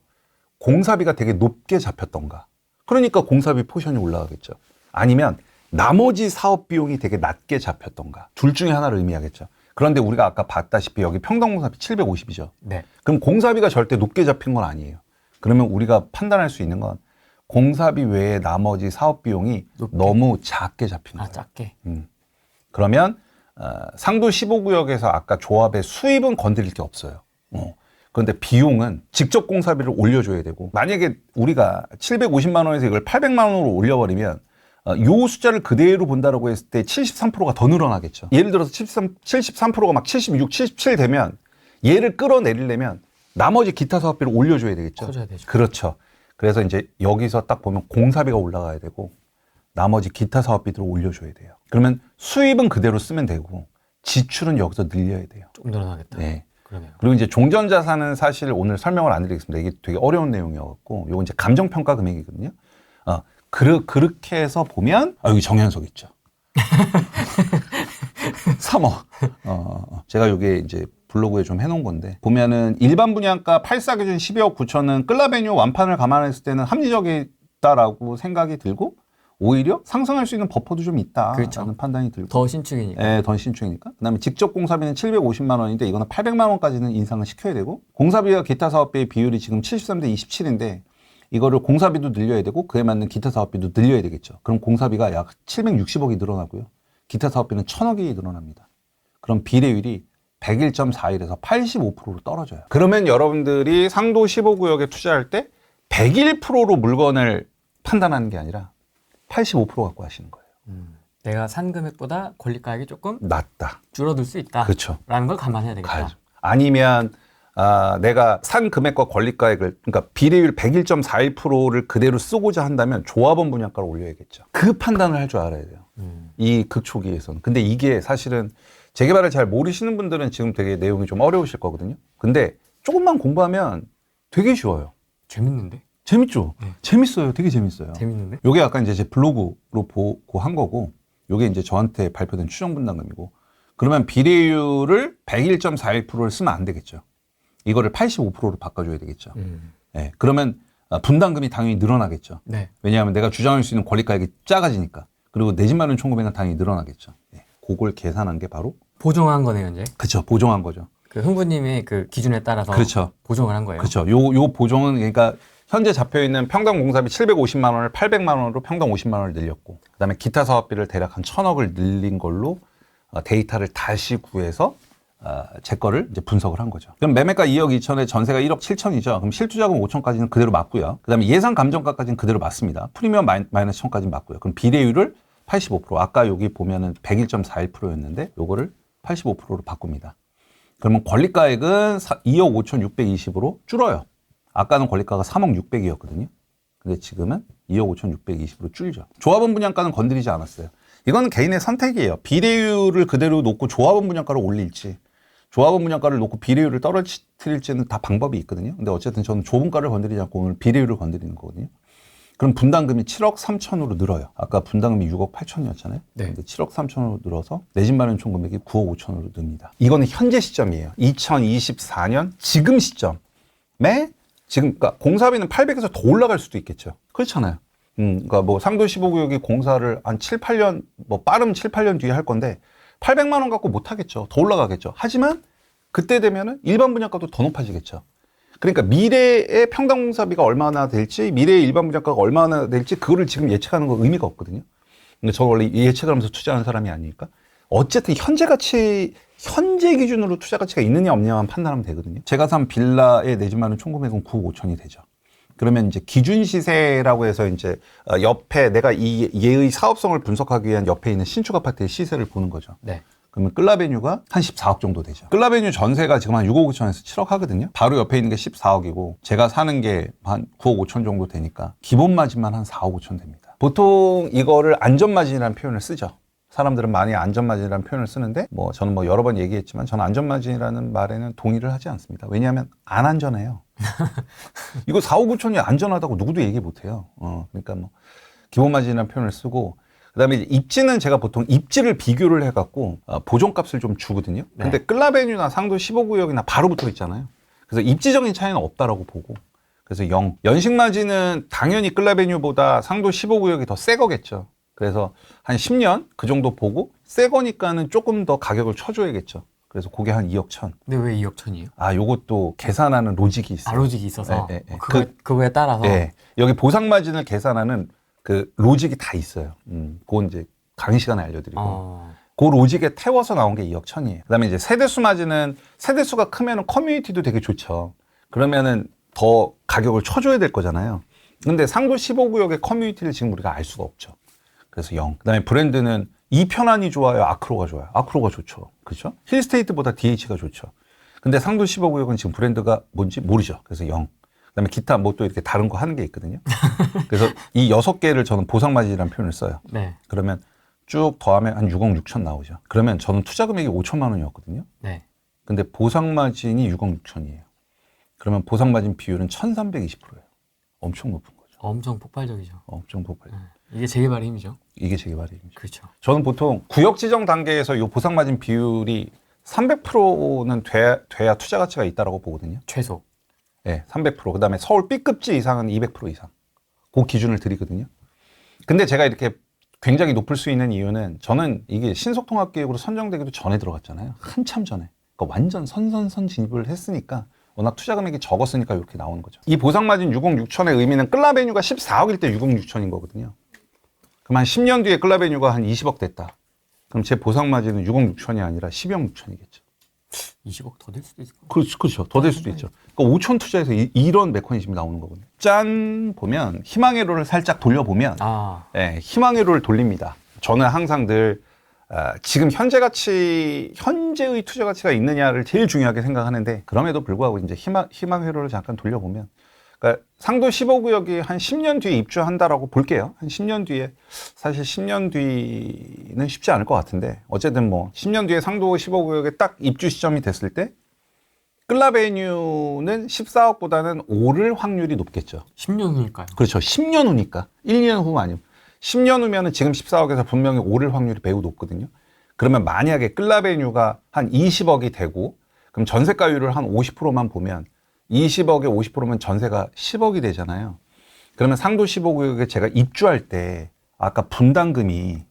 공사비가 되게 높게 잡혔던가. 그러니까 공사비 포션이 올라가겠죠. 아니면 나머지 사업 비용이 되게 낮게 잡혔던가. 둘 중에 하나를 의미하겠죠. 그런데 우리가 아까 봤다시피 여기 평당공사비 750이죠. 네. 그럼 공사비가 절대 높게 잡힌 건 아니에요. 그러면 우리가 판단할 수 있는 건 공사비 외에 나머지 사업 비용이 너무 작게 잡힌 거예요. 작게. 그러면 상도 15구역에서 아까 조합의 수입은 건드릴 게 없어요. 그런데 비용은 직접 공사비를 올려줘야 되고, 만약에 우리가 750만 원에서 이걸 800만 원으로 올려버리면 요 숫자를 그대로 본다라고 했을 때 73%가 더 늘어나겠죠. 예를 들어서 73%가 막 76, 77 되면 얘를 끌어내리려면 나머지 기타 사업비를 올려줘야 되겠죠. 커져야 되죠. 그렇죠. 그래서 이제 여기서 딱 보면 공사비가 올라가야 되고 나머지 기타 사업비들을 올려줘야 돼요. 그러면 수입은 그대로 쓰면 되고 지출은 여기서 늘려야 돼요. 좀 늘어나겠다. 네. 그러네요. 그리고 이제 종전자산은 사실 오늘 설명을 안 드리겠습니다. 이게 되게 어려운 내용이어갖고 요거 이제 감정평가 금액이거든요. 그렇게 해서 보면 여기 정현석 있죠. 3억. 제가 요게 이제 블로그에 좀 해놓은 건데, 보면은 일반 분양가 8사 기준 12억 9천은 끌라베뉴 완판을 감안했을 때는 합리적이다라고 생각이 들고 오히려 상승할 수 있는 버퍼도 좀 있다라는 그렇죠. 판단이 들고. 더 신축이니까. 네, 더 신축이니까. 그다음에 직접 공사비는 750만 원인데 이거는 800만 원까지는 인상을 시켜야 되고, 공사비와 기타 사업비의 비율이 지금 73대 27인데 이거를 공사비도 늘려야 되고 그에 맞는 기타 사업비도 늘려야 되겠죠. 그럼 공사비가 약 760억이 늘어나고요. 기타 사업비는 1000억이 늘어납니다. 그럼 비례율이 101.41에서 85%로 떨어져요. 그러면 여러분들이 상도 15구역에 투자할 때 101%로 물건을 판단하는 게 아니라 85% 갖고 하시는 거예요. 내가 산 금액보다 권리가액이 조금 낮다. 줄어들 수 있다. 그렇죠. 라는 걸 감안해야 되겠다. 가야죠. 아니면 내가 산 금액과 권리가액을, 그러니까 비례율 101.41%를 그대로 쓰고자 한다면 조합원 분양가를 올려야겠죠. 그 판단을 할 줄 알아야 돼요. 이 극초기에서는. 근데 이게 사실은 재개발을 잘 모르시는 분들은 지금 되게 내용이 좀 어려우실 거거든요. 근데 조금만 공부하면 되게 쉬워요. 재밌는데? 재밌죠? 네. 재밌어요. 되게 재밌어요. 재밌는데? 요게 아까 이제 제 블로그로 보고 한 거고, 요게 이제 저한테 발표된 추정 분담금이고, 그러면 비례율을 101.41%를 쓰면 안 되겠죠. 이거를 85%로 바꿔줘야 되겠죠. 네, 그러면 분담금이 당연히 늘어나겠죠. 네. 왜냐하면 내가 주장할 수 있는 권리가액이 작아지니까. 그리고 내 집 마련 총금액은 당연히 늘어나겠죠. 네, 그걸 계산한 게 바로 보정한 거네요, 이제. 그렇죠. 보정한 거죠. 그 흥부님의 그 기준에 따라서 그렇죠. 보정을 한 거예요. 그렇죠. 요 보정은 그러니까 현재 잡혀 있는 평당 공사비 750만 원을 800만 원으로 평당 50만 원을 늘렸고, 그다음에 기타 사업비를 대략 한 1000억을 늘린 걸로 데이터를 다시 구해서 제 거를 이제 분석을 한 거죠. 그럼 매매가 2억 2천에 전세가 1억 7천이죠. 그럼 실투자금 5천까지는 그대로 맞고요. 그다음에 예상 감정가까지는 그대로 맞습니다. 프리미엄 마이너스 1천까지는 맞고요. 그럼 비례율을 85%. 아까 여기 보면은 101.41%였는데 요거를 85%로 바꿉니다. 그러면 권리가액은 2억 5,620으로 줄어요. 아까는 권리가가 3억 600이었거든요. 근데 지금은 2억 5,620으로 줄죠. 조합원 분양가는 건드리지 않았어요. 이거는 개인의 선택이에요. 비례율을 그대로 놓고 조합원 분양가를 올릴지, 조합원 분양가를 놓고 비례율을 떨어뜨릴지는 다 방법이 있거든요. 근데 어쨌든 저는 조분가를 건드리지 않고 오늘 비례율을 건드리는 거거든요. 그럼 분담금이 7억 3천으로 늘어요. 아까 분담금이 6억 8천이었잖아요. 네. 근데 7억 3천으로 늘어서 내 집 마련 총 금액이 9억 5천으로 늡니다. 이거는 현재 시점이에요. 2024년 지금 시점에 지금 그러니까 공사비는 800에서 더 올라갈 수도 있겠죠. 그렇잖아요. 그러니까 뭐 상도 15구역이 공사를 한 7, 8년 뭐 빠르면 7, 8년 뒤에 할 건데 800만 원 갖고 못 하겠죠. 더 올라가겠죠. 하지만 그때 되면은 일반 분양가도 더 높아지겠죠. 그러니까 미래의 평당 공사비가 얼마나 될지, 미래의 일반 분양가가 얼마나 될지 그거를 지금 예측하는 건 의미가 없거든요. 근데 저 원래 예측을 하면서 투자하는 사람이 아니니까. 어쨌든 현재 기준으로 투자 가치가 있느냐 없느냐만 판단하면 되거든요. 제가 산 빌라의 내 집 마련 총 금액은 9억 5천이 되죠. 그러면 이제 기준 시세라고 해서 이제 옆에 내가 이 얘의 사업성을 분석하기 위한 옆에 있는 신축 아파트의 시세를 보는 거죠. 네. 그러면 끌라베뉴가 한 14억 정도 되죠. 끌라베뉴 전세가 지금 한 6억 5천에서 7억 하거든요. 바로 옆에 있는 게 14억이고 제가 사는 게 한 9억 5천 정도 되니까 기본 마진만 한 4억 5천 됩니다. 보통 이거를 안전마진이라는 표현을 쓰죠. 사람들은 많이 안전마진이라는 표현을 쓰는데 저는 여러 번 얘기했지만 저는 안전마진이라는 말에는 동의를 하지 않습니다. 왜냐하면 안 안전해요. 이거 4억 5천이 안전하다고 누구도 얘기 못해요. 그러니까 기본마진이라는 표현을 쓰고 그다음에 입지는 제가 보통 입지를 비교를 해갖고 보존값을 좀 주거든요. 근데 끌라베뉴나 상도 15구역이나 바로 붙어 있잖아요. 그래서 입지적인 차이는 없다라고 보고 그래서 0. 연식마진은 당연히 끌라베뉴보다 상도 15구역이 더 새 거겠죠. 그래서 한 10년 그 정도 보고 새 거니까는 조금 더 가격을 쳐줘야겠죠. 그래서 그게 한 2억 천. 근데 왜 2억 천이에요? 요것도 계산하는 로직이 있어요. 로직이 있어서 네. 그거에 따라서 여기 보상마진을 계산하는 그 로직이 다 있어요. 그건 이제 강의 시간에 알려드리고 그 로직에 태워서 나온 게 2억 천이에요. 그다음에 이제 세대수 마진은 세대수가 크면은 커뮤니티도 되게 좋죠. 그러면은 더 가격을 쳐줘야 될 거잖아요. 근데 상도 15구역의 커뮤니티를 지금 우리가 알 수가 없죠. 그래서 0. 그다음에 브랜드는 이편안이 좋아요, 아크로가 좋아요. 아크로가 좋죠. 그렇죠? 힐스테이트보다 DH가 좋죠. 근데 상도 15구역은 지금 브랜드가 뭔지 모르죠. 그래서 0. 그다음에 기타 또 이렇게 다른 거 하는 게 있거든요. 그래서 이 6개를 저는 보상마진이라는 표현을 써요. 네. 그러면 쭉 더하면 한 6억 6천 나오죠. 그러면 저는 투자 금액이 5천만 원이었거든요. 네. 근데 보상마진이 6억 6천이에요. 그러면 보상마진 비율은 1320%예요. 엄청 높은 거죠. 엄청 폭발적이죠. 엄청 폭발. 이게 재개발의 힘이죠. 이게 재개발의 힘이죠. 그렇죠. 저는 보통 구역 지정 단계에서 이 보상마진 비율이 300%는 돼야 투자 가치가 있다라고 보거든요. 최소. 네, 300%. 그다음에 서울 B급지 이상은 200% 이상. 그 기준을 드리거든요. 근데 제가 이렇게 굉장히 높을 수 있는 이유는 저는 이게 신속통합계획으로 선정되기도 전에 들어갔잖아요. 한참 전에. 그러니까 완전 선선선 진입을 했으니까 워낙 투자 금액이 적었으니까 이렇게 나오는 거죠. 이 보상마진 6억 6천의 의미는 끌라베뉴가 14억일 때 6억 6천인 거거든요. 그럼 한 10년 뒤에 끌라베뉴가 한 20억 됐다. 그럼 제 보상마진은 6억 6천이 아니라 12억 6천이겠죠. 20억 더 될 수도 있을 것 그렇죠. 그렇죠. 더 될 수도 있죠. 그러니까 5천 투자해서 이런 메커니즘이 나오는 거거든요. 짠 보면 희망회로를 살짝 돌려보면 희망회로를 돌립니다. 저는 항상 늘 지금 현재의 투자 가치가 있느냐를 제일 중요하게 생각하는데 그럼에도 불구하고 이제 희망회로를 잠깐 돌려보면 그러니까 상도 15구역이 한 10년 뒤에 입주한다라고 볼게요. 한 10년 뒤에 사실 10년 뒤는 쉽지 않을 것 같은데 어쨌든 10년 뒤에 상도 15구역에 딱 입주 시점이 됐을 때 끌라베뉴는 14억보다는 오를 확률이 높겠죠. 10년 후일까요? 그렇죠. 10년 후니까. 1, 2년 후 아니면 10년 후면은 지금 14억에서 분명히 오를 확률이 매우 높거든요. 그러면 만약에 끌라베뉴가 한 20억이 되고 그럼 전세가율을 한 50%만 보면 20억에 50%면 전세가 10억이 되잖아요. 그러면 상도 15구역에 제가 입주할 때 아까 분담금이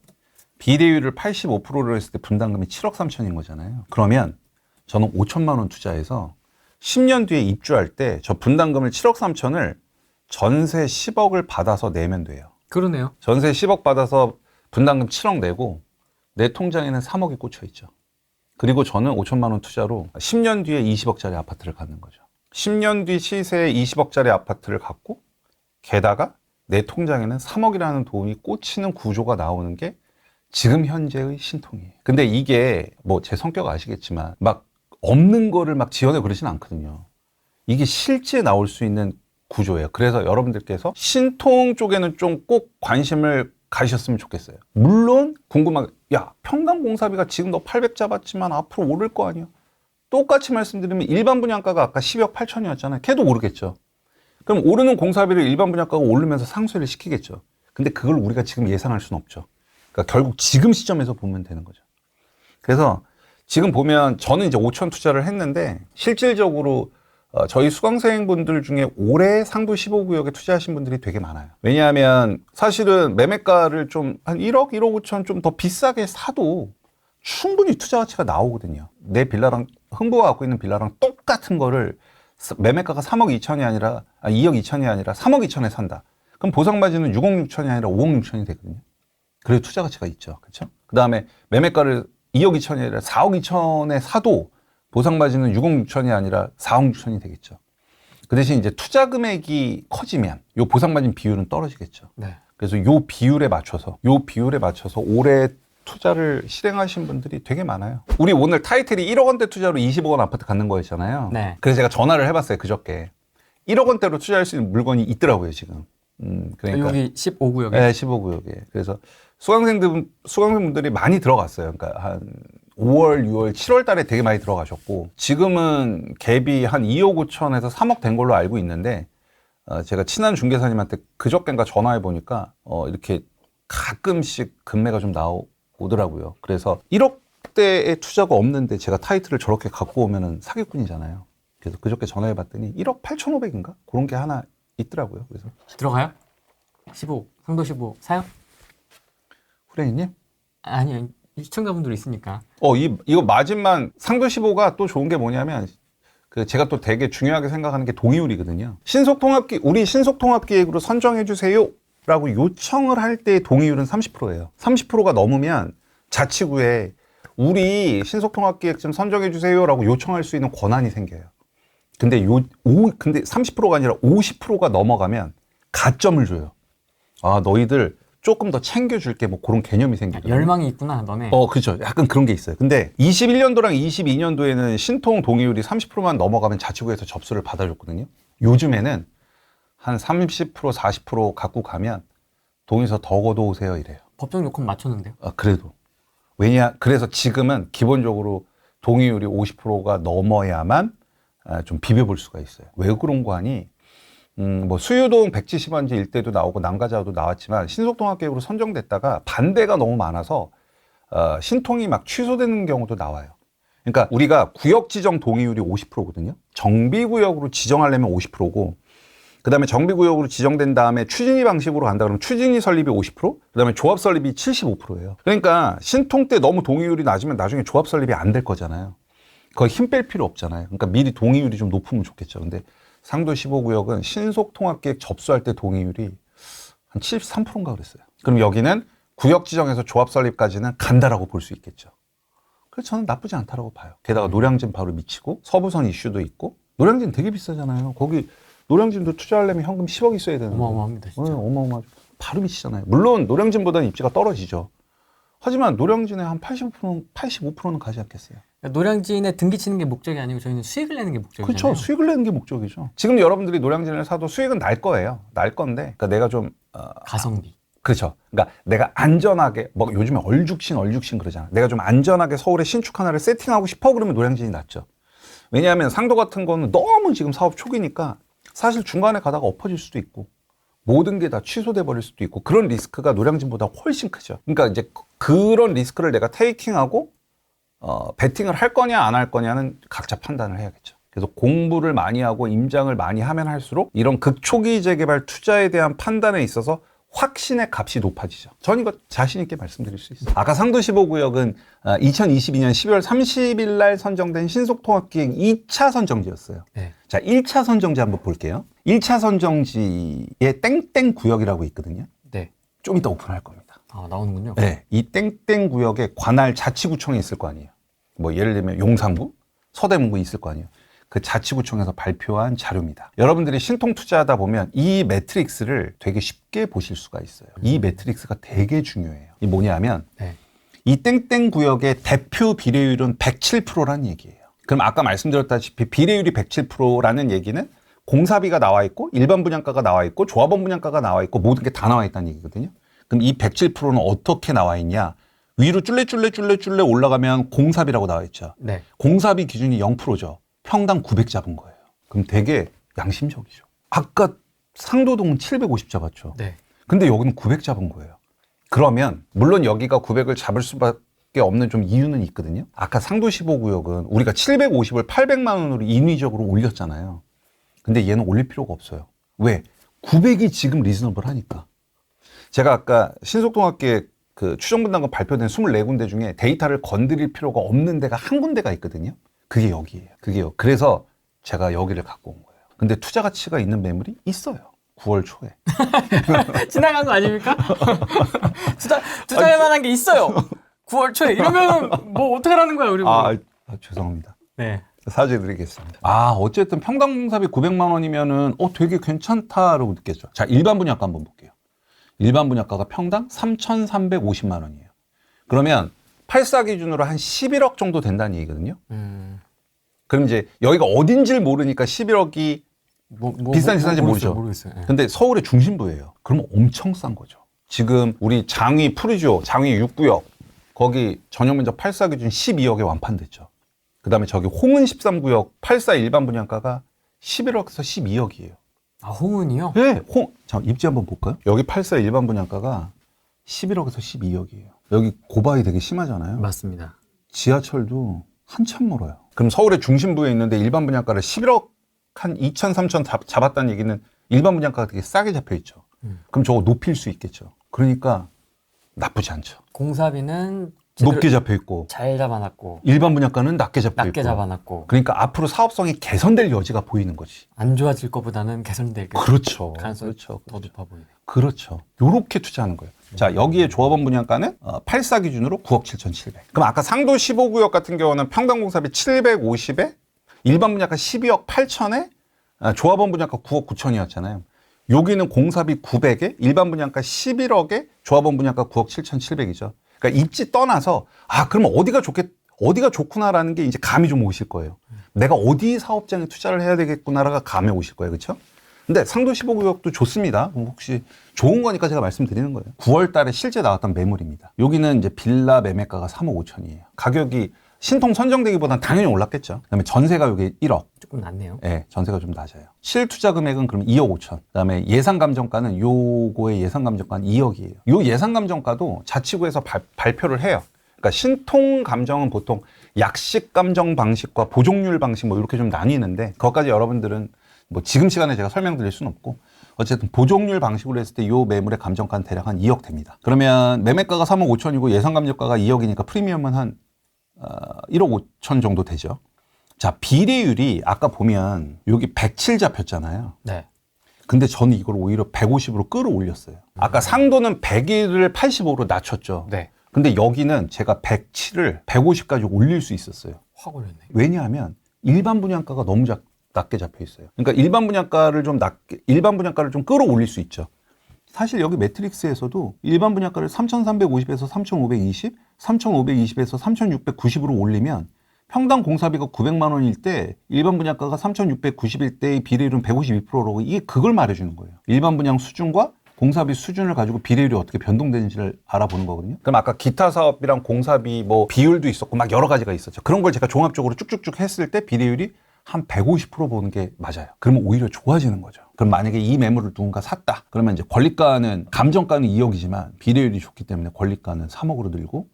비대율을 85%로 했을 때 분담금이 7억 3천인 거잖아요. 그러면 저는 5천만 원 투자해서 10년 뒤에 입주할 때 저 분담금을 7억 3천을 전세 10억을 받아서 내면 돼요. 그러네요. 전세 10억 받아서 분담금 7억 내고 내 통장에는 3억이 꽂혀 있죠. 그리고 저는 5천만 원 투자로 10년 뒤에 20억짜리 아파트를 갖는 거죠. 10년 뒤 시세에 20억짜리 아파트를 갖고 게다가 내 통장에는 3억이라는 돈이 꽂히는 구조가 나오는 게 지금 현재의 신통이에요. 근데 이게 제 성격 아시겠지만 막 없는 거를 막 지어내 그러진 않거든요. 이게 실제 나올 수 있는 구조예요. 그래서 여러분들께서 신통 쪽에는 좀 꼭 관심을 가셨으면 좋겠어요. 물론 궁금하게 평당 공사비가 지금 너 800 잡았지만 앞으로 오를 거 아니야. 똑같이 말씀드리면 일반 분양가가 아까 12억 8천이었잖아요. 걔도 오르겠죠. 그럼 오르는 공사비를 일반 분양가가 오르면서 상쇄를 시키겠죠. 근데 그걸 우리가 지금 예상할 수는 없죠. 그러니까 결국 지금 시점에서 보면 되는 거죠. 그래서 지금 보면 저는 이제 5천 투자를 했는데 실질적으로 저희 수강생분들 중에 올해 상도 15구역에 투자하신 분들이 되게 많아요. 왜냐하면 사실은 매매가를 좀 한 1억, 1억 5천 좀 더 비싸게 사도 충분히 투자 가치가 나오거든요. 내 빌라랑 흥부가 갖고 있는 빌라랑 똑같은 거를 매매가가 3억 2천이 아니라 2억 2천이 아니라 3억 2천에 산다. 그럼 보상마진은 6억 6천이 아니라 5억 6천이 되거든요. 그래도 투자 가치가 있죠. 그렇죠? 그다음에 매매가를 2억 2천이 아니라 4억 2천에 사도 보상마진은 6억 6천이 아니라 4억 6천이 되겠죠. 그 대신 이제 투자 금액이 커지면 요 보상마진 비율은 떨어지겠죠. 네. 그래서 요 비율에 맞춰서 올해 투자를 실행하신 분들이 되게 많아요. 우리 오늘 타이틀이 1억 원대 투자로 20억 원 아파트 갖는 거였잖아요. 네. 그래서 제가 전화를 해봤어요, 그저께. 1억 원대로 투자할 수 있는 물건이 있더라고요, 지금. 그러니까 여기 15구역에. 네, 15구역에. 그래서 수강생분들이 많이 들어갔어요. 그러니까 한 5월, 6월, 7월 달에 되게 많이 들어가셨고, 지금은 갭이 한 2억 5천에서 3억 된 걸로 알고 있는데, 제가 친한 중개사님한테 그저께인가 전화해 보니까, 이렇게 가끔씩 금매가 좀 나오더라고요. 그래서 1억대의 투자가 없는데 제가 타이틀을 저렇게 갖고 오면은 사기꾼이잖아요. 그래서 그저께 전화해 봤더니 1억 8,500인가? 그런 게 하나 있더라고요. 그래서. 들어가요? 15, 상도 15 사요? 후레이님? 아니요. 시청자분들 있으니까. 이거 마진만 상도 15가 또 좋은 게 뭐냐면 제가 또 되게 중요하게 생각하는 게 동의율이거든요. 우리 신속통합기획으로 선정해 주세요 라고 요청을 할 때 동의율은 30%예요. 30%가 넘으면 자치구에 우리 신속통합기획 좀 선정해 주세요 라고 요청할 수 있는 권한이 생겨요. 근데 근데 30%가 아니라 50%가 넘어가면 가점을 줘요. 너희들 조금 더 챙겨줄게, 뭐 그런 개념이 생기거든요. 열망이 있구나, 너네. 그렇죠. 약간 그런 게 있어요. 근데 21년도랑 22년도에는 신통 동의율이 30%만 넘어가면 자치구에서 접수를 받아줬거든요. 요즘에는 한 30%, 40% 갖고 가면 동의서 더 걷어오세요 이래요. 법정 요건 맞췄는데요. 그래도. 그래서 지금은 기본적으로 동의율이 50%가 넘어야만 좀 비벼볼 수가 있어요. 왜 그런 거 하니? 뭐 수유동 170원지 일대도 나오고 남가자도 나왔지만 신속통합계획으로 선정됐다가 반대가 너무 많아서 신통이 막 취소되는 경우도 나와요. 그러니까 우리가 구역 지정 동의율이 50%거든요. 정비구역으로 지정하려면 50%고, 그 다음에 정비구역으로 지정된 다음에 추진위 방식으로 간다 그러면 추진위 설립이 50%, 그 다음에 조합 설립이 75%예요. 그러니까 신통 때 너무 동의율이 낮으면 나중에 조합 설립이 안 될 거잖아요. 거의 힘 뺄 필요 없잖아요. 그러니까 미리 동의율이 좀 높으면 좋겠죠. 근데 상도 15구역은 신속통합계획 접수할 때 동의율이 한 73%인가 그랬어요. 그럼 여기는 구역 지정에서 조합 설립까지는 간다라고 볼 수 있겠죠. 그래서 저는 나쁘지 않다라고 봐요. 게다가 노량진 바로 미치고 서부선 이슈도 있고, 노량진 되게 비싸잖아요. 거기 노량진도 투자하려면 현금 10억 있어야 되는데. 어마어마합니다, 진짜. 어마어마하죠. 바로 미치잖아요. 물론 노량진보다는 입지가 떨어지죠. 하지만 노량진의 한 85%는 가지 않겠어요. 노량진에 등기 치는 게 목적이 아니고 저희는 수익을 내는 게 목적이잖아요. 그렇죠. 수익을 내는 게 목적이죠. 지금 여러분들이 노량진을 사도 수익은 날 거예요. 날 건데, 그러니까 내가 좀 가성비. 그렇죠. 그러니까 내가 안전하게, 뭐 요즘에 얼죽신 그러잖아. 내가 좀 안전하게 서울에 신축 하나를 세팅하고 싶어 그러면 노량진이 낫죠. 왜냐하면 상도 같은 거는 너무 지금 사업 초기니까 사실 중간에 가다가 엎어질 수도 있고 모든 게 다 취소돼 버릴 수도 있고, 그런 리스크가 노량진보다 훨씬 크죠. 그러니까 이제 그런 리스크를 내가 테이킹하고 베팅을 할 거냐 안 할 거냐는 각자 판단을 해야겠죠. 그래서 공부를 많이 하고 임장을 많이 하면 할수록 이런 극초기 재개발 투자에 대한 판단에 있어서 확신의 값이 높아지죠. 전 이거 자신 있게 말씀드릴 수 있어요. 아까 상도 15구역은 2022년 12월 30일 날 선정된 신속통합기획 2차 선정지였어요. 네. 자, 1차 선정지 한번 볼게요. 1차 선정지에 땡땡 구역이라고 있거든요. 네. 좀 이따 오픈할 겁니다. 나오는군요. 네. 이 땡땡 구역에 관할 자치구청이 있을 거 아니에요. 뭐 예를 들면 용산구, 서대문구 있을 거 아니에요. 그 자치구청에서 발표한 자료입니다. 여러분들이 신통 투자하다 보면 이 매트릭스를 되게 쉽게 보실 수가 있어요. 이 매트릭스가 되게 중요해요. 이 뭐냐면 네. 이 땡땡 구역의 대표 비례율은 107%라는 얘기예요. 그럼 아까 말씀드렸다시피 비례율이 107%라는 얘기는 공사비가 나와 있고 일반 분양가가 나와 있고 조합원 분양가가 나와 있고 모든 게 다 나와 있다는 얘기거든요. 그럼 이 107%는 어떻게 나와 있냐? 위로 쫄래 올라가면 공사비라고 나와 있죠. 네. 공사비 기준이 0%죠. 평당 900 잡은 거예요. 그럼 되게 양심적이죠. 아까 상도동은 750 잡았죠. 네. 근데 여기는 900 잡은 거예요. 그러면 물론 여기가 900을 잡을 수밖에 없는 좀 이유는 있거든요. 아까 상도 15구역은 우리가 750을 800만 원으로 인위적으로 올렸잖아요. 근데 얘는 올릴 필요가 없어요. 왜? 900이 지금 리즈너블 하니까. 제가 아까 신속통합계획 그 추정분담금 발표된 24군데 중에 데이터를 건드릴 필요가 없는 데가 한 군데가 있거든요. 그게 여기예요. 그게요. 그래서 제가 여기를 갖고 온 거예요. 근데 투자 가치가 있는 매물이 있어요. 9월 초에. 지나간 거 아닙니까? 투자할 만한 게 있어요. 9월 초에 이러면 뭐 어떻게 하라는 거야 우리? 죄송합니다. 네. 사죄드리겠습니다. 어쨌든 평당 공사비 900만 원이면은 되게 괜찮다라고 느꼈죠. 자, 일반 분양가 한번 볼게요. 일반 분양가가 평당 3,350만 원이에요. 그러면 84 기준으로 한 11억 정도 된다는 얘기거든요. 그럼 이제 여기가 어딘지를 모르니까 11억이 비싼지 싼지 모르죠. 모르겠어요. 네. 근데 서울의 중심부예요. 그러면 엄청 싼 거죠. 지금 우리 장위 푸르지오, 장위 6구역 거기 전용 면적 84 기준 12억에 완판됐죠. 그 다음에 저기 홍은 13구역 84 일반 분양가가 11억에서 12억이에요. 홍은이요? 네. 자, 입지 한번 볼까요? 여기 84 일반 분양가가 11억에서 12억이에요. 여기 고바위 되게 심하잖아요. 맞습니다. 지하철도 한참 멀어요. 그럼 서울의 중심부에 있는데 일반 분양가를 11억 한 2천, 3천 잡았다는 얘기는 일반 분양가가 되게 싸게 잡혀 있죠. 그럼 저거 높일 수 있겠죠. 그러니까 나쁘지 않죠. 공사비는 높게 잡혀 있고 잘 잡아놨고 일반 분양가는 낮게 잡혀 있고. 잡아놨고. 그러니까 앞으로 사업성이 개선될 여지가 보이는 거지. 안 좋아질 것보다는 개선될 그렇죠. 가능성이 그렇죠. 더 높아 보이네요. 그렇죠. 요렇게 투자하는 거예요. 자, 여기에 조합원 분양가는 84 기준으로 9억 7,700. 그럼 아까 상도 15구역 같은 경우는 평당 공사비 750에 일반 분양가 12억 8천에 조합원 분양가 9억 9천이었잖아요. 여기는 공사비 900에 일반 분양가 11억에 조합원 분양가 9억 7,700이죠. 그러니까 입지 떠나서 그러면 어디가 좋구나라는 게 이제 감이 좀 오실 거예요. 내가 어디 사업장에 투자를 해야 되겠구나라가 감이 오실 거예요. 그렇죠? 근데 상도 15구역도 좋습니다. 혹시 좋은 거니까 제가 말씀드리는 거예요. 9월 달에 실제 나왔던 매물입니다. 여기는 이제 빌라 매매가가 3억 5천이에요. 가격이 신통 선정되기보다는 당연히 올랐겠죠. 그다음에 전세가 여기 1억. 조금 낮네요. 네, 전세가 좀 낮아요. 실투자 금액은 그럼 2억 5천. 그다음에 예상 감정가는 요거의 예상 감정가는 2억이에요. 요 예상 감정가도 자치구에서 발표를 해요. 그러니까 신통 감정은 보통 약식 감정 방식과 보존율 방식 뭐 이렇게 좀 나뉘는데 그것까지 여러분들은 뭐 지금 시간에 제가 설명드릴 수는 없고 어쨌든 보존율 방식으로 했을 때 요 매물의 감정가는 대략 한 2억 됩니다. 그러면 매매가가 3억 5천이고 예상 감정가가 2억이니까 프리미엄은 한 1억 5천 정도 되죠. 자, 비례율이 아까 보면 여기 107 잡혔잖아요. 네. 근데 저는 이걸 오히려 150으로 끌어올렸어요. 아까 상도는 101을 85로 낮췄죠. 네. 근데 여기는 제가 107을 150까지 올릴 수 있었어요. 확 올렸네. 왜냐하면 일반 분양가가 너무 낮게 잡혀 있어요. 그러니까 일반 분양가를 좀 끌어올릴 수 있죠. 사실 여기 매트릭스에서도 일반 분양가를 3,350에서 3,520, 3,520에서 3,690으로 올리면 평당 공사비가 900만 원일 때 일반 분양가가 3,690일 때의 비례율은 152%라고 이게 그걸 말해주는 거예요. 일반 분양 수준과 공사비 수준을 가지고 비례율이 어떻게 변동되는지를 알아보는 거거든요. 그럼 아까 기타 사업비랑 공사비 뭐 비율도 있었고 막 여러 가지가 있었죠. 그런 걸 제가 종합적으로 쭉쭉쭉 했을 때 비례율이 한 150% 보는 게 맞아요. 그러면 오히려 좋아지는 거죠. 그럼 만약에 이 매물을 누군가 샀다. 그러면 이제 권리가는 감정가는 2억이지만 비례율이 좋기 때문에 권리가는 3억으로 늘고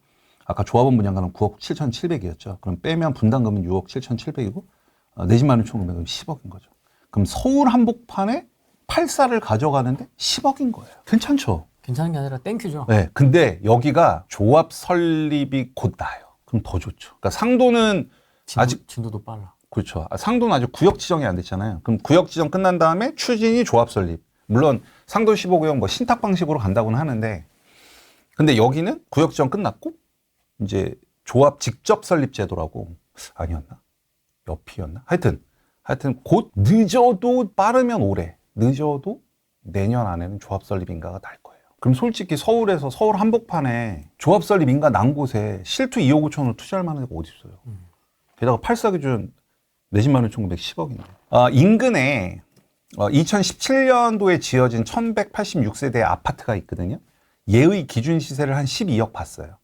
아까 조합원 분양가는 9억 7,700이었죠. 그럼 빼면 분담금은 6억 7,700이고 내 집 마련 총 금액은 10억인 거죠. 그럼 서울 한복판에 84를 가져가는데 10억인 거예요. 괜찮죠? 괜찮은 게 아니라 땡큐죠. 네. 근데 여기가 조합 설립이 곧 나요. 그럼 더 좋죠. 그러니까 상도는 아직 진도도 빨라. 그렇죠. 상도는 아직 구역 지정이 안 됐잖아요. 그럼 구역 지정 끝난 다음에 추진이 조합 설립. 물론 상도 15구역 뭐 신탁 방식으로 간다고는 하는데 근데 여기는 구역 지정 끝났고 이제 조합 직접 설립 제도라고 아니었나? 옆이었나? 하여튼 곧 늦어도 빠르면 올해 늦어도 내년 안에는 조합 설립 인가가 날 거예요. 그럼 솔직히 서울에서 서울 한복판에 조합 설립 인가 난 곳에 실투 2억 5천으로 투자할 만한 데가 어디 있어요. 게다가 84 기준 내 집 마련 총 금액 10억인데 인근에 2017년도에 지어진 1186세대 아파트가 있거든요. 얘의 기준 시세를 한 12억 봤어요.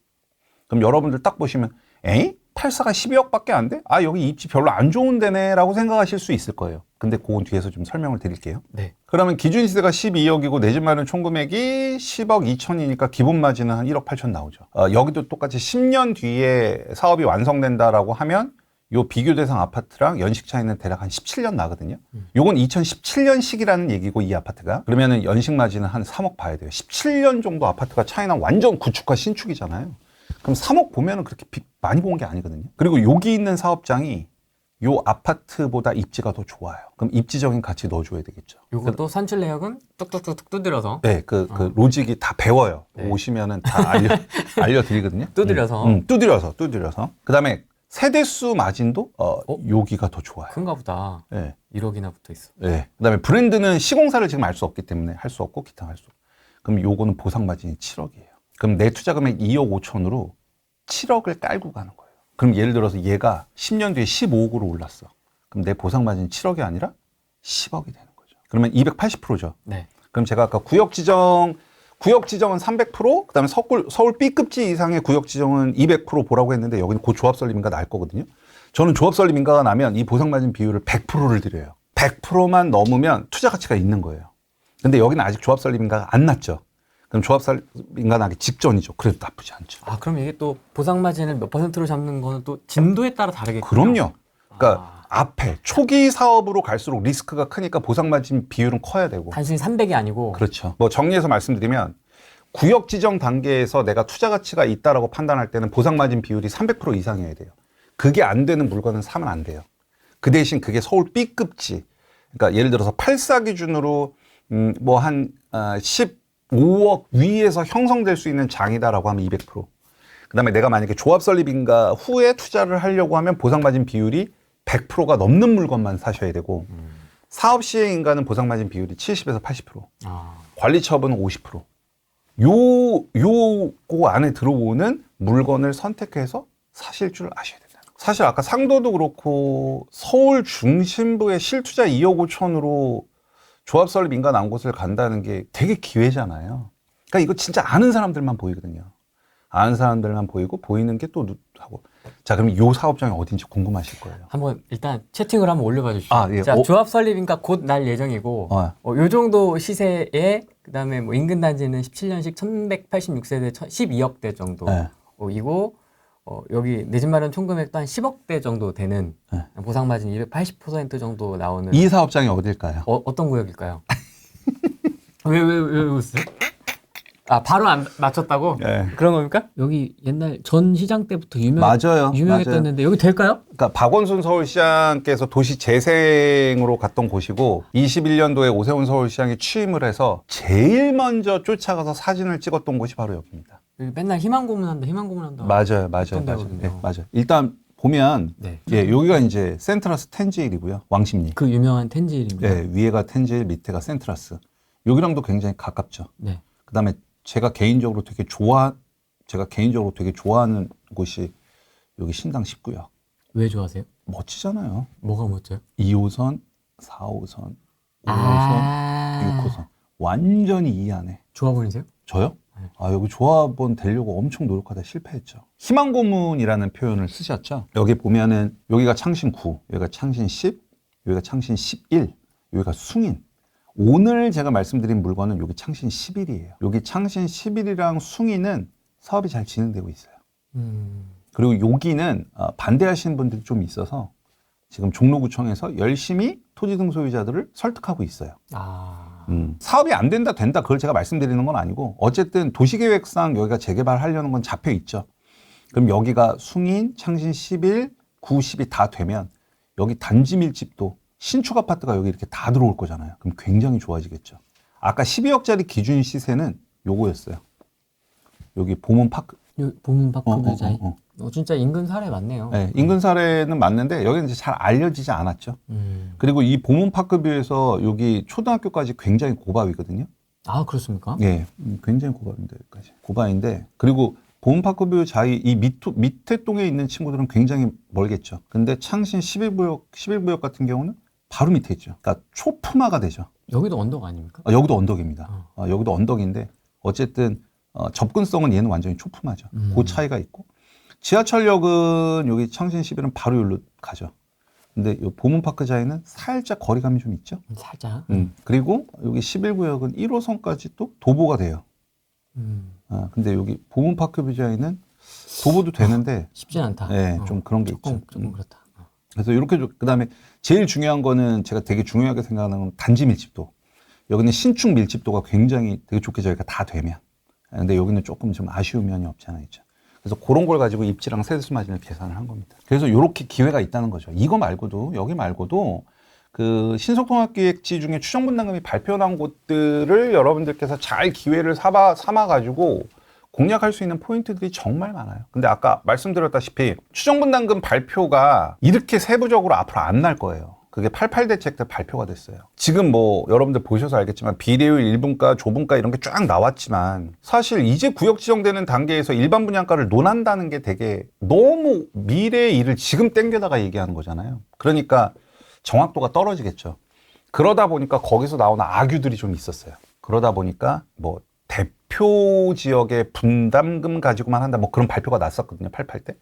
그럼 여러분들 딱 보시면 에이? 84가 12억밖에 안 돼? 여기 입지 별로 안 좋은 데네 라고 생각하실 수 있을 거예요. 근데 그건 뒤에서 좀 설명을 드릴게요. 네. 그러면 기준 시세가 12억이고 내 집 마련 총 금액이 10억 2천이니까 기본 마진은 한 1억 8천 나오죠. 여기도 똑같이 10년 뒤에 사업이 완성된다라고 하면 요 비교 대상 아파트랑 연식 차이는 대략 한 17년 나거든요. 요건 2017년식이라는 얘기고 이 아파트가. 그러면은 연식 마진은 한 3억 봐야 돼요. 17년 정도 아파트가 차이나 완전 구축과 신축이잖아요. 그럼 3억 보면은 그렇게 많이 본 게 아니거든요. 그리고 여기 있는 사업장이 요 아파트보다 입지가 더 좋아요. 그럼 입지적인 가치 넣어줘야 되겠죠. 요것도 산출 내역은 뚝뚝뚝뚝 두드려서 네, 그 로직이 다 배워요. 네. 오시면은 다 알려드리거든요. 두드려서. 두드려서. 그 다음에 세대수 마진도 여기가 더 좋아요. 큰가 보다. 네. 1억이나 붙어 있어. 네. 그 다음에 브랜드는 시공사를 지금 알 수 없기 때문에 할 수 없고 기타 할 수 없고. 그럼 요거는 보상 마진이 7억이에요. 그럼 내 투자 금액 2억 5천으로 7억을 깔고 가는 거예요. 그럼 예를 들어서 얘가 10년 뒤에 15억으로 올랐어. 그럼 내 보상 마진이 7억이 아니라 10억이 되는 거죠. 그러면 280%죠. 네. 그럼 제가 아까 구역 지정은 300%, 그다음에 서울 B급지 이상의 구역 지정은 200% 보라고 했는데 여기는 곧 조합 설립인가 날 거거든요. 저는 조합 설립인가가 나면 이 보상 마진 비율을 100%를 드려요. 100%만 넘으면 투자 가치가 있는 거예요. 근데 여기는 아직 조합 설립인가가 안 났죠. 그럼 조합 설립인가 나기 직전이죠. 그래도 나쁘지 않죠. 아, 그럼 이게 또 보상 마진을 몇 %로 잡는 거는 또 진도에 따라 다르겠군요. 그럼요. 그러니까 앞에 초기 사업으로 갈수록 리스크가 크니까 보상 마진 비율은 커야 되고. 단순히 300이 아니고. 그렇죠. 뭐 정리해서 말씀드리면 구역 지정 단계에서 내가 투자 가치가 있다라고 판단할 때는 보상 마진 비율이 300% 이상이어야 돼요. 그게 안 되는 물건은 사면 안 돼요. 그 대신 그게 서울 B급지. 그러니까 예를 들어서 84 기준으로 뭐 한 15억 위에서 형성될 수 있는 장이다라고 하면 200%. 그다음에 내가 만약에 조합 설립인가 후에 투자를 하려고 하면 보상 마진 비율이 100%가 넘는 물건만 사셔야 되고 사업 시행인가는 보상 마진 비율이 70에서 80%. 관리처분은 50%. 요거 안에 들어오는 물건을 선택해서 사실 줄 아셔야 된다. 사실 아까 상도도 그렇고 서울 중심부의 실투자 2억 5천으로 조합 설립 인가 나온 곳을 간다는 게 되게 기회잖아요. 그러니까 이거 진짜 아는 사람들만 보이거든요. 아는 사람들만 보이고 보이는 게 또 하고. 자, 그럼 요 사업장이 어딘지 궁금하실 거예요. 한번 일단 채팅을 한번 올려봐 주시죠. 아, 예. 자, 조합 설립인가 곧 날 예정이고, 요 정도 시세에 그다음에 뭐 인근 단지는 17년식 1186세대 12억대 정도. 네. 이고 여기 내 집 마련 총 금액도 한 10억대 정도 되는 네. 보상 마진 280% 정도 나오는 이 사업장이 어딜까요? 어떤 구역일까요? 왜 웃으세요? 아, 바로 안 맞췄다고? 네. 그런 겁니까? 여기 옛날 전 시장 때부터 맞아요. 유명했었는데 여기 될까요? 그러니까 박원순 서울시장께서 도시 재생으로 갔던 곳이고 21년도에 오세훈 서울시장이 취임을 해서 제일 먼저 쫓아가서 사진을 찍었던 곳이 바로 여기입니다. 여기 맨날 희망 고문한다. 맞아요. 데거든요. 네, 맞아요. 일단 보면 네. 예, 여기가 이제 센트라스 텐지일이고요. 왕십리. 그 유명한 텐지일입니다. 네, 위에가 텐지일, 밑에가 센트라스. 여기랑도 굉장히 가깝죠. 네. 그다음에 제가 개인적으로 되게 좋아하는 곳이 여기 신당 19역. 왜 좋아하세요? 멋지잖아요. 뭐가 멋져요? 2호선, 4호선, 5호선, 6호선. 완전히 이 안에. 조합원이세요? 저요? 네. 아, 여기 조합원 되려고 엄청 노력하다 실패했죠. 희망고문이라는 표현을 쓰셨죠. 여기 보면은 여기가 창신 9, 여기가 창신 10, 여기가 창신 11, 여기가 숭인. 오늘 제가 말씀드린 물건은 여기 창신 11이에요. 여기 창신 11이랑 숭인은 사업이 잘 진행되고 있어요. 그리고 여기는 반대하시는 분들이 좀 있어서 지금 종로구청에서 열심히 토지 등 소유자들을 설득하고 있어요. 사업이 안 된다 그걸 제가 말씀드리는 건 아니고 어쨌든 도시계획상 여기가 재개발하려는 건 잡혀 있죠. 그럼 여기가 숭인, 창신 11, 9, 10이 다 되면 여기 단지 밀집도 신축 아파트가 여기 이렇게 다 들어올 거잖아요. 그럼 굉장히 좋아지겠죠. 아까 12억짜리 기준 시세는 요거였어요. 여기 보문파크. 보문파크 뷰자이. 진짜 인근 사례 맞네요. 네, 인근 사례는 맞는데 여기는 이제 잘 알려지지 않았죠. 그리고 이 보문파크 뷰에서 여기 초등학교까지 굉장히 고바위거든요. 아, 그렇습니까? 예, 굉장히 고바인데 여기까지. 고바인데 그리고 보문파크 뷰 자이 이 밑에 동에 있는 친구들은 굉장히 멀겠죠. 근데 창신 11구역 같은 경우는 바로 밑에 있죠. 그러니까 초품화가 되죠. 여기도 언덕 아닙니까? 여기도 언덕입니다. 여기도 언덕인데 어쨌든 접근성은 얘는 완전히 초품화죠. 그 차이가 있고 지하철역은 여기 창신 11은 바로 여기로 가죠. 근데 이 보문파크자에는 살짝 거리감이 좀 있죠. 살짝. 그리고 여기 11구역은 1호선까지 또 도보가 돼요. 근데 여기 보문파크 뷰자에는 도보도 되는데 쉽진 않다. 네, 좀 그런 게 있죠. 조금 그렇다. 그래서 이렇게 그다음에 제일 중요한 거는 제가 되게 중요하게 생각하는 건 단지 밀집도. 여기는 신축 밀집도가 굉장히 되게 좋게 저희가 다 되면. 근데 여기는 조금 좀 아쉬운 면이 없지 않아 있죠. 그래서 그런 걸 가지고 입지랑 세대수 마진을 계산을 한 겁니다. 그래서 이렇게 기회가 있다는 거죠. 이거 말고도, 여기 말고도 그 신속통합기획지 중에 추정분담금이 발표난 곳들을 여러분들께서 잘 기회를 삼아가지고 공략할 수 있는 포인트들이 정말 많아요. 근데 아까 말씀드렸다시피 추정분담금 발표가 이렇게 세부적으로 앞으로 안 날 거예요. 그게 88 대책 때 발표가 됐어요. 지금 뭐 여러분들 보셔서 알겠지만 비례율, 일분가, 조분가 이런 게 쫙 나왔지만 사실 이제 구역 지정되는 단계에서 일반 분양가를 논한다는 게 되게 너무 미래의 일을 지금 땡겨다가 얘기하는 거잖아요. 그러니까 정확도가 떨어지겠죠. 그러다 보니까 거기서 나오는 악유들이 좀 있었어요. 그러다 보니까 뭐 대표 지역의 분담금 가지고만 한다 뭐 그런 발표가 났었거든요. 88 때.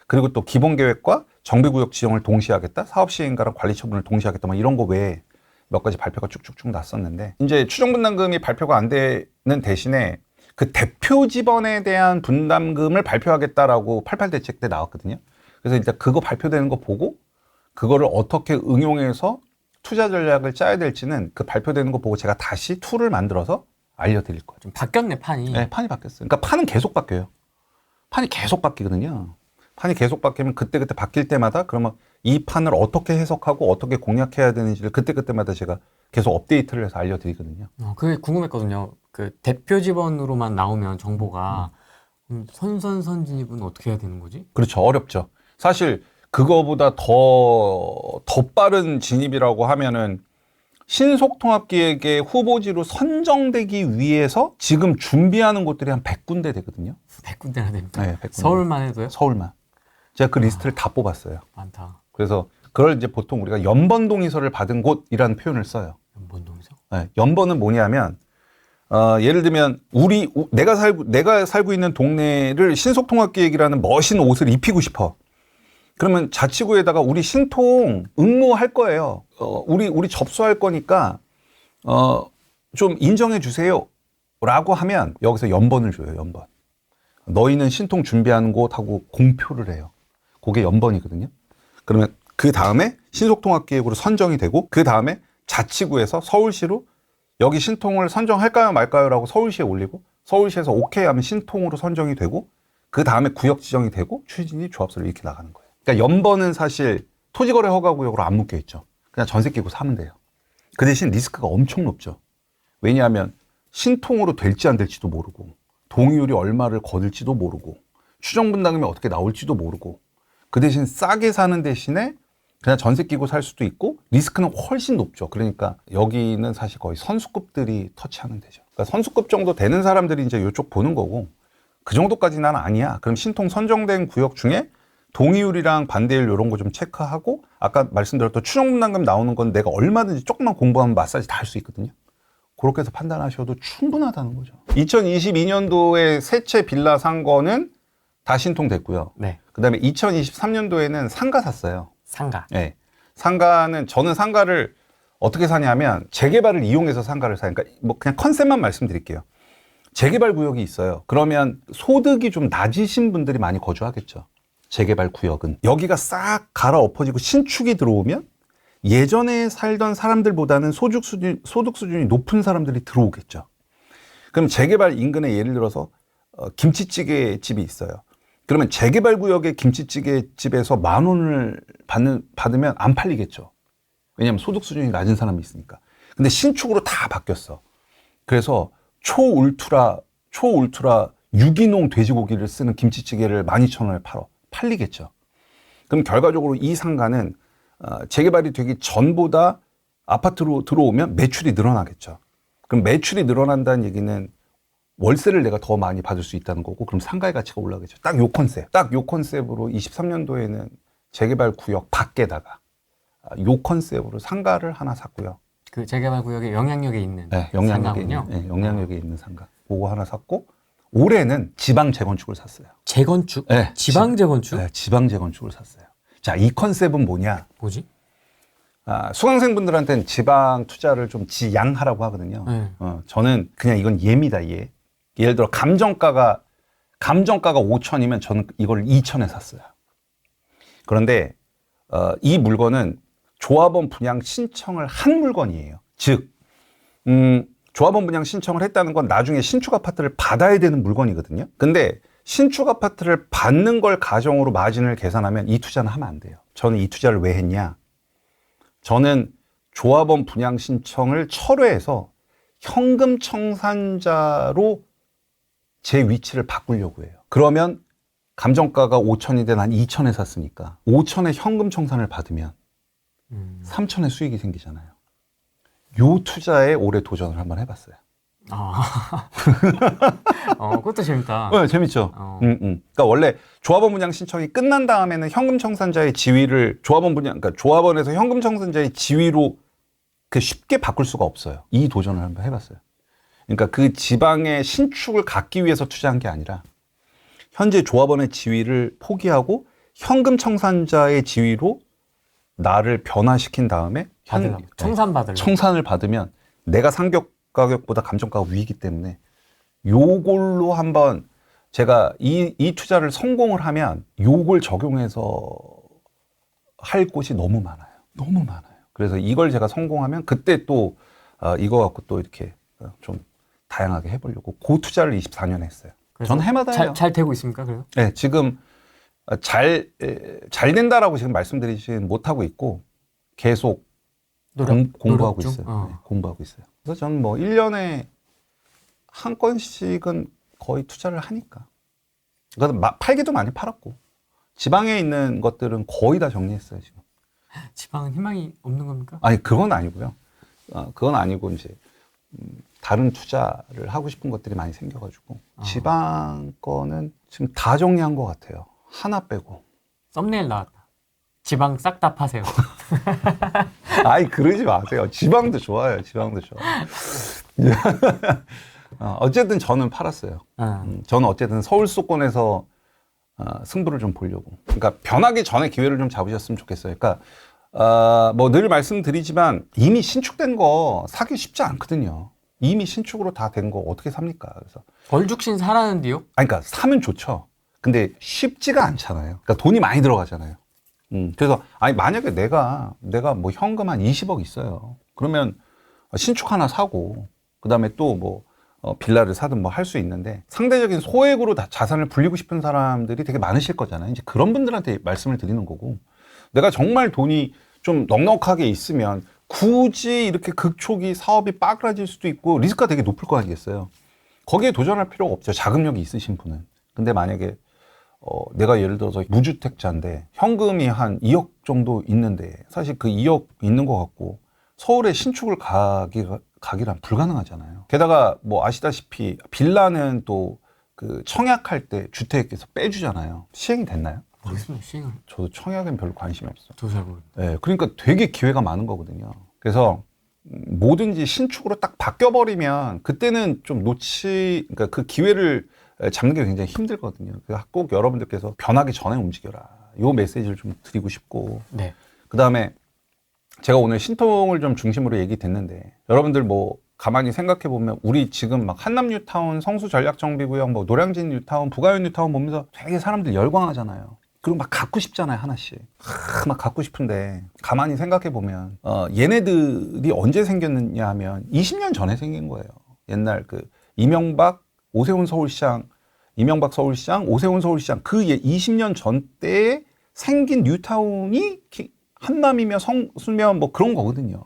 그리고 또 기본계획과 정비구역 지정을 동시에 하겠다, 사업시행가랑 관리처분을 동시에 하겠다, 뭐 이런 거 외에 몇 가지 발표가 쭉쭉쭉 났었는데, 이제 추정분담금이 발표가 안 되는 대신에 그 대표 지번에 대한 분담금을 발표하겠다라고 88 대책 때 나왔거든요. 그래서 일단 그거 발표되는 거 보고 그거를 어떻게 응용해서 투자 전략을 짜야 될지는 그 발표되는 거 보고 제가 다시 툴을 만들어서 알려드릴 거예요. 좀 바뀌었네, 판이. 네, 판이 바뀌었어요. 그러니까 판은 계속 바뀌어요. 판이 계속 바뀌거든요. 판이 계속 바뀌면 그때그때 바뀔 때마다 그러면 이 판을 어떻게 해석하고 어떻게 공략해야 되는지를 그때그때마다 제가 계속 업데이트를 해서 알려드리거든요. 그게 궁금했거든요. 그 대표 지번으로만 나오면 정보가 선선선진입은 어떻게 해야 되는 거지? 그렇죠. 어렵죠. 사실 그거보다 더 빠른 진입이라고 하면은 신속통합기획의 후보지로 선정되기 위해서 지금 준비하는 곳들이 한 100군데 되거든요. 100군데나 됩니까? 네, 100군데. 서울만 해도요? 서울만. 제가 그 리스트를 다 뽑았어요. 많다. 그래서 그걸 이제 보통 우리가 연번동의서를 받은 곳이라는 표현을 써요. 연번동의서? 네, 연번은 뭐냐면 예를 들면 내가 살고 있는 동네를 신속통합기획이라는 멋진 옷을 입히고 싶어. 그러면 자치구에다가 우리 신통 응모할 거예요. 우리 접수할 거니까 좀 인정해 주세요라고 하면 여기서 연번을 줘요. 연번. 너희는 신통 준비하는 곳하고 공표를 해요. 그게 연번이거든요. 그러면 그 다음에 신속통합기획으로 선정이 되고 그 다음에 자치구에서 서울시로 여기 신통을 선정할까요 말까요라고 서울시에 올리고 서울시에서 오케이 하면 신통으로 선정이 되고 그 다음에 구역 지정이 되고 추진이 조합서를 이렇게 나가는 거예요. 그러니까 연번은 사실 토지거래 허가구역으로 안 묶여 있죠. 그냥 전세 끼고 사면 돼요. 그 대신 리스크가 엄청 높죠. 왜냐하면 신통으로 될지 안 될지도 모르고 동의율이 얼마를 거둘지도 모르고 추정분담금이 어떻게 나올지도 모르고 그 대신 싸게 사는 대신에 그냥 전세 끼고 살 수도 있고 리스크는 훨씬 높죠. 그러니까 여기는 사실 거의 선수급들이 터치하는 데죠. 그러니까 선수급 정도 되는 사람들이 이제 이쪽 보는 거고 그 정도까지는 아니야. 그럼 신통 선정된 구역 중에 동의율이랑 반대율 이런 거 좀 체크하고 아까 말씀드렸던 추정분담금 나오는 건 내가 얼마든지 조금만 공부하면 마사지 다 할 수 있거든요. 그렇게 해서 판단하셔도 충분하다는 거죠. 2022년도에 세 채 빌라 산 거는 다 신통됐고요. 네. 그다음에 2023년도에는 상가 샀어요. 상가. 네. 상가는 저는 상가를 어떻게 사냐면 재개발을 이용해서 상가를 사요. 그러니까 뭐 그냥 컨셉만 말씀드릴게요. 재개발 구역이 있어요. 그러면 소득이 좀 낮으신 분들이 많이 거주하겠죠. 재개발 구역은 여기가 싹 갈아엎어지고 신축이 들어오면 예전에 살던 사람들보다는 소득 수준이 높은 사람들이 들어오겠죠. 그럼 재개발 인근에 예를 들어서 김치찌개 집이 있어요. 그러면 재개발 구역의 김치찌개 집에서 10,000원을 받으면 안 팔리겠죠. 왜냐하면 소득 수준이 낮은 사람이 있으니까. 근데 신축으로 다 바뀌었어. 그래서 초울트라 유기농 돼지고기를 쓰는 김치찌개를 12,000원에 팔리겠죠. 그럼 결과적으로 이 상가는 재개발이 되기 전보다 아파트로 들어오면 매출이 늘어나겠죠. 그럼 매출이 늘어난다는 얘기는 월세를 내가 더 많이 받을 수 있다는 거고 그럼 상가의 가치가 올라가겠죠. 딱 요 컨셉으로 23년도에는 재개발 구역 밖에다가 요 컨셉으로 상가를 하나 샀고요. 그 재개발 구역에 영향력에 있는 상가군요. 영향력에 있는 상가. 그거 하나 샀고 올해는 지방 재건축을 샀어요. 재건축? 네, 지방 재건축? 네, 지방 재건축을 샀어요. 자, 이 컨셉은 뭐냐? 뭐지? 수강생분들한테는 지방 투자를 좀 지양하라고 하거든요. 저는 그냥 이건 예입니다, 예. 예를 들어 감정가가 5천이면 저는 이걸 2천에 샀어요. 그런데 이 물건은 조합원 분양 신청을 한 물건이에요. 즉, 조합원 분양 신청을 했다는 건 나중에 신축 아파트를 받아야 되는 물건이거든요. 근데 신축 아파트를 받는 걸 가정으로 마진을 계산하면 이 투자는 하면 안 돼요. 저는 이 투자를 왜 했냐? 저는 조합원 분양 신청을 철회해서 현금 청산자로 제 위치를 바꾸려고 해요. 그러면 감정가가 5천이든 한 2천에 샀으니까 5천에 현금 청산을 받으면 3천의 수익이 생기잖아요. 요 투자에 올해 도전을 한번 해봤어요. 그것도 재밌다. 네, 재밌죠. 그러니까 원래 조합원 분양 신청이 끝난 다음에는 현금 청산자의 지위를 그러니까 조합원에서 현금 청산자의 지위로 쉽게 바꿀 수가 없어요. 이 도전을 한번 해봤어요. 그러니까 그 지방의 신축을 갖기 위해서 투자한 게 아니라 현재 조합원의 지위를 포기하고 현금 청산자의 지위로 나를 변화시킨 다음에 청산을 받으면 내가 상격 가격보다 감정가가 위이기 때문에 요걸로 한번 제가 이 투자를 성공을 하면 요걸 적용해서 할 곳이 너무 많아요. 너무 많아요. 그래서 이걸 제가 성공하면 그때 또 이거 갖고 또 이렇게 좀 다양하게 해보려고 그 투자를 24년에 했어요. 전 해마다 해요. 잘 되고 있습니까? 그래요? 네, 지금 잘 된다라고 지금 말씀드리지는 못하고 있고 계속 공부하고 있어요. 네, 공부하고 있어요. 그래서 저는 뭐 1년에 한 건씩은 거의 투자를 하니까. 그래서 팔기도 많이 팔았고 지방에 있는 것들은 거의 다 정리했어요 지금. 지방은 희망이 없는 겁니까? 아니 그건 아니고요. 그건 아니고 이제 다른 투자를 하고 싶은 것들이 많이 생겨가지고 지방 거는 지금 다 정리한 것 같아요. 하나 빼고. 썸네일 나왔다. 지방 싹 다 파세요. 아이 그러지 마세요. 지방도 좋아요. 지방도 좋아요. 어쨌든 저는 팔았어요. 저는 어쨌든 서울 수도권에서 승부를 좀 보려고. 그러니까 변하기 전에 기회를 좀 잡으셨으면 좋겠어요. 그러니까 뭐 늘 말씀드리지만 이미 신축된 거 사기 쉽지 않거든요. 이미 신축으로 다 된 거 어떻게 삽니까? 그래서 벌죽신 사라는데요? 아니, 그러니까 사면 좋죠. 근데 쉽지가 않잖아요. 그러니까 돈이 많이 들어가잖아요. 그래서 아니 만약에 내가 뭐 현금 한 20억 있어요. 그러면 신축 하나 사고 그다음에 또 뭐 빌라를 사든 뭐 할 수 있는데 상대적인 소액으로 다 자산을 불리고 싶은 사람들이 되게 많으실 거잖아요. 이제 그런 분들한테 말씀을 드리는 거고 내가 정말 돈이 좀 넉넉하게 있으면 굳이 이렇게 극초기 사업이 빠그라질 수도 있고 리스크가 되게 높을 거 아니겠어요. 거기에 도전할 필요가 없죠. 자금력이 있으신 분은. 근데 만약에 내가 예를 들어서 무주택자인데 현금이 한 2억 정도 있는데 사실 그 2억 있는 것 같고 서울에 신축을 가기란 불가능하잖아요. 게다가 뭐 아시다시피 빌라는 또 그 청약할 때 주택에서 빼주잖아요. 시행이 됐나요? 모르겠습니다. 시행을. 저도 청약엔 별로 관심이 없어요. 저도 잘 모르겠어요. 네, 그러니까 되게 기회가 많은 거거든요. 그래서 뭐든지 신축으로 딱 바뀌어버리면 그때는 좀 그러니까 그 기회를 잡는 게 굉장히 힘들거든요. 그래서 꼭 여러분들께서 변하기 전에 움직여라. 요 메시지를 좀 드리고 싶고. 네. 그 다음에 제가 오늘 신통을 좀 중심으로 얘기됐는데 여러분들 뭐 가만히 생각해 보면 우리 지금 막 한남 뉴타운, 성수 전략정비구역, 뭐 노량진 뉴타운, 부가연 뉴타운 보면서 되게 사람들 열광하잖아요. 그리고 막 갖고 싶잖아요, 하나씩. 막 갖고 싶은데 가만히 생각해 보면 얘네들이 언제 생겼느냐 하면 20년 전에 생긴 거예요. 옛날 그 이명박, 오세훈 서울시장, 오세훈 서울시장 그 20년 전 때에 생긴 뉴타운이 한남이며 성수며 뭐 그런 거거든요.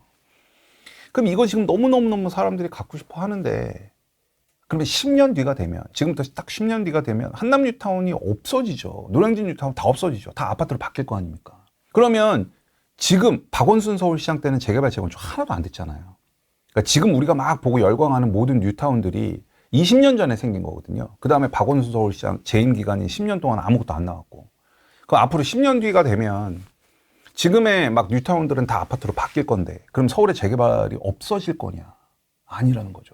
그럼 이거 지금 너무너무 사람들이 갖고 싶어 하는데 그러면 10년 뒤가 되면 지금부터 딱 10년 뒤가 되면 한남 뉴타운이 없어지죠. 노량진 뉴타운 다 없어지죠. 다 아파트로 바뀔 거 아닙니까? 그러면 지금 박원순 서울시장 때는 재개발 재건축 하나도 안 됐잖아요. 그러니까 지금 우리가 막 보고 열광하는 모든 뉴타운들이 20년 전에 생긴 거거든요. 그 다음에 박원순 서울시장 재임 기간이 10년 동안 아무것도 안 나왔고 그럼 앞으로 10년 뒤가 되면 지금의 막 뉴타운들은 다 아파트로 바뀔 건데 그럼 서울의 재개발이 없어질 거냐? 아니라는 거죠.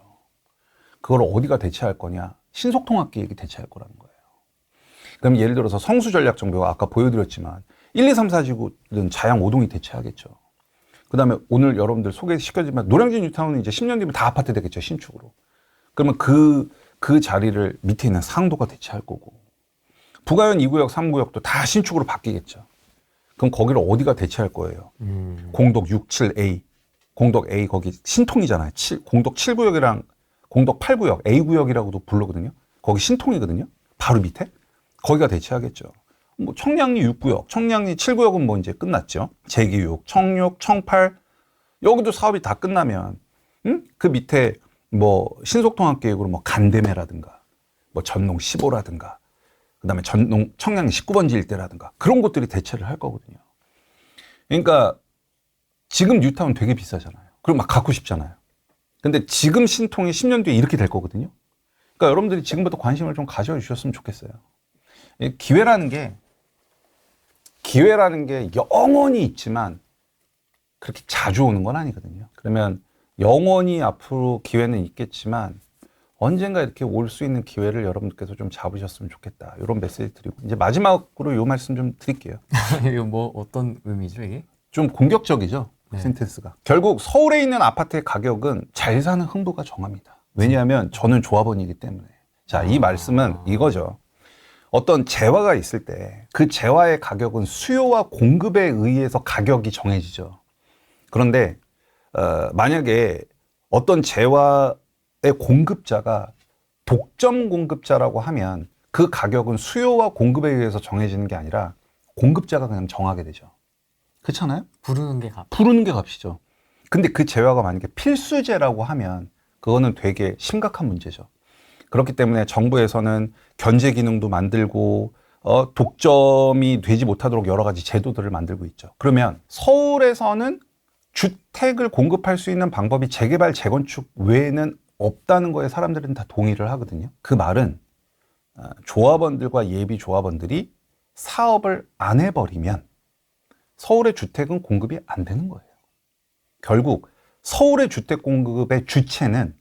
그걸 어디가 대체할 거냐? 신속통합기획이 대체할 거라는 거예요. 그럼 예를 들어서 성수전략정비가 아까 보여드렸지만 1, 2, 3, 4지구는 자양 5동이 대체하겠죠. 그 다음에 오늘 여러분들 소개시켜드리면 노량진 뉴타운은 이제 10년 뒤면 다 아파트 되겠죠. 신축으로. 그러면 그 자리를 밑에 있는 상도가 대체할 거고 부가연 2구역, 3구역도 다 신축으로 바뀌겠죠. 그럼 거기를 어디가 대체할 거예요? 공덕 67A, 공덕 A 거기 신통이잖아요. 공덕 7구역이랑 공덕 8구역, A구역이라고도 부르거든요. 거기 신통이거든요. 바로 밑에. 거기가 대체하겠죠. 뭐 청량리 6구역, 청량리 7구역은 뭐 이제 끝났죠. 제기육, 청육, 청팔 여기도 사업이 다 끝나면 그 밑에 뭐 신속통합계획으로 뭐 간대매라든가 뭐 전농 15라든가 그다음에 전농 청량리 19번지 일대라든가 그런 곳들이 대체를 할 거거든요. 그러니까 지금 뉴타운 되게 비싸잖아요. 그리고 막 갖고 싶잖아요. 근데 지금 신통이 10년 뒤에 이렇게 될 거거든요. 그러니까 여러분들이 지금부터 관심을 좀 가져주셨으면 좋겠어요. 기회라는 게 영원히 있지만 그렇게 자주 오는 건 아니거든요. 그러면 영원히 앞으로 기회는 있겠지만 언젠가 이렇게 올 수 있는 기회를 여러분들께서 좀 잡으셨으면 좋겠다. 이런 메시지 드리고 이제 마지막으로 이 말씀 좀 드릴게요. 이거 뭐 어떤 의미죠 이게? 좀 공격적이죠. 네. 센텐스가. 결국 서울에 있는 아파트의 가격은 잘 사는 흥부가 정합니다. 왜냐하면 저는 조합원이기 때문에. 자, 이 말씀은 이거죠. 어떤 재화가 있을 때 그 재화의 가격은 수요와 공급에 의해서 가격이 정해지죠. 그런데 만약에 어떤 재화의 공급자가 독점 공급자라고 하면 그 가격은 수요와 공급에 의해서 정해지는 게 아니라 공급자가 그냥 정하게 되죠. 그렇잖아요? 부르는 게 값. 부르는 게 값이죠. 근데 그 재화가 만약에 필수재라고 하면 그거는 되게 심각한 문제죠. 그렇기 때문에 정부에서는 견제 기능도 만들고 독점이 되지 못하도록 여러 가지 제도들을 만들고 있죠. 그러면 서울에서는 주택을 공급할 수 있는 방법이 재개발, 재건축 외에는 없다는 거에 사람들은 다 동의를 하거든요. 그 말은 조합원들과 예비 조합원들이 사업을 안 해버리면 서울의 주택은 공급이 안 되는 거예요. 결국 서울의 주택 공급의 주체는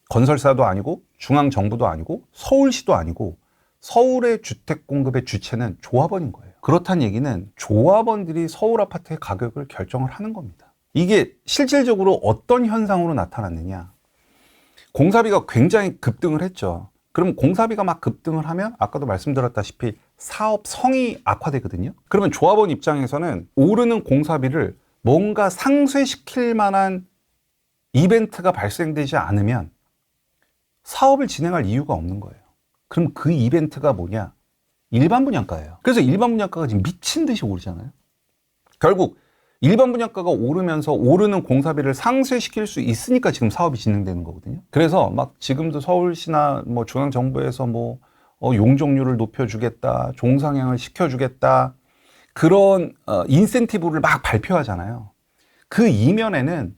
건설사도 아니고 중앙정부도 아니고 서울시도 아니고 서울의 주택 공급의 주체는 조합원인 거예요. 그렇다는 얘기는 조합원들이 서울 아파트의 가격을 결정을 하는 겁니다. 이게 실질적으로 어떤 현상으로 나타났느냐. 공사비가 굉장히 급등을 했죠. 그럼 공사비가 막 급등을 하면 아까도 말씀드렸다시피 사업성이 악화되거든요. 그러면 조합원 입장에서는 오르는 공사비를 뭔가 상쇄시킬 만한 이벤트가 발생되지 않으면 사업을 진행할 이유가 없는 거예요. 그럼 그 이벤트가 뭐냐? 일반 분양가예요. 그래서 일반 분양가가 지금 미친 듯이 오르잖아요. 결국 일반 분양가가 오르면서 오르는 공사비를 상쇄시킬 수 있으니까 지금 사업이 진행되는 거거든요. 그래서 막 지금도 서울시나 뭐 중앙정부에서 뭐 용적률을 높여주겠다, 종상향을 시켜주겠다 그런 인센티브를 막 발표하잖아요. 그 이면에는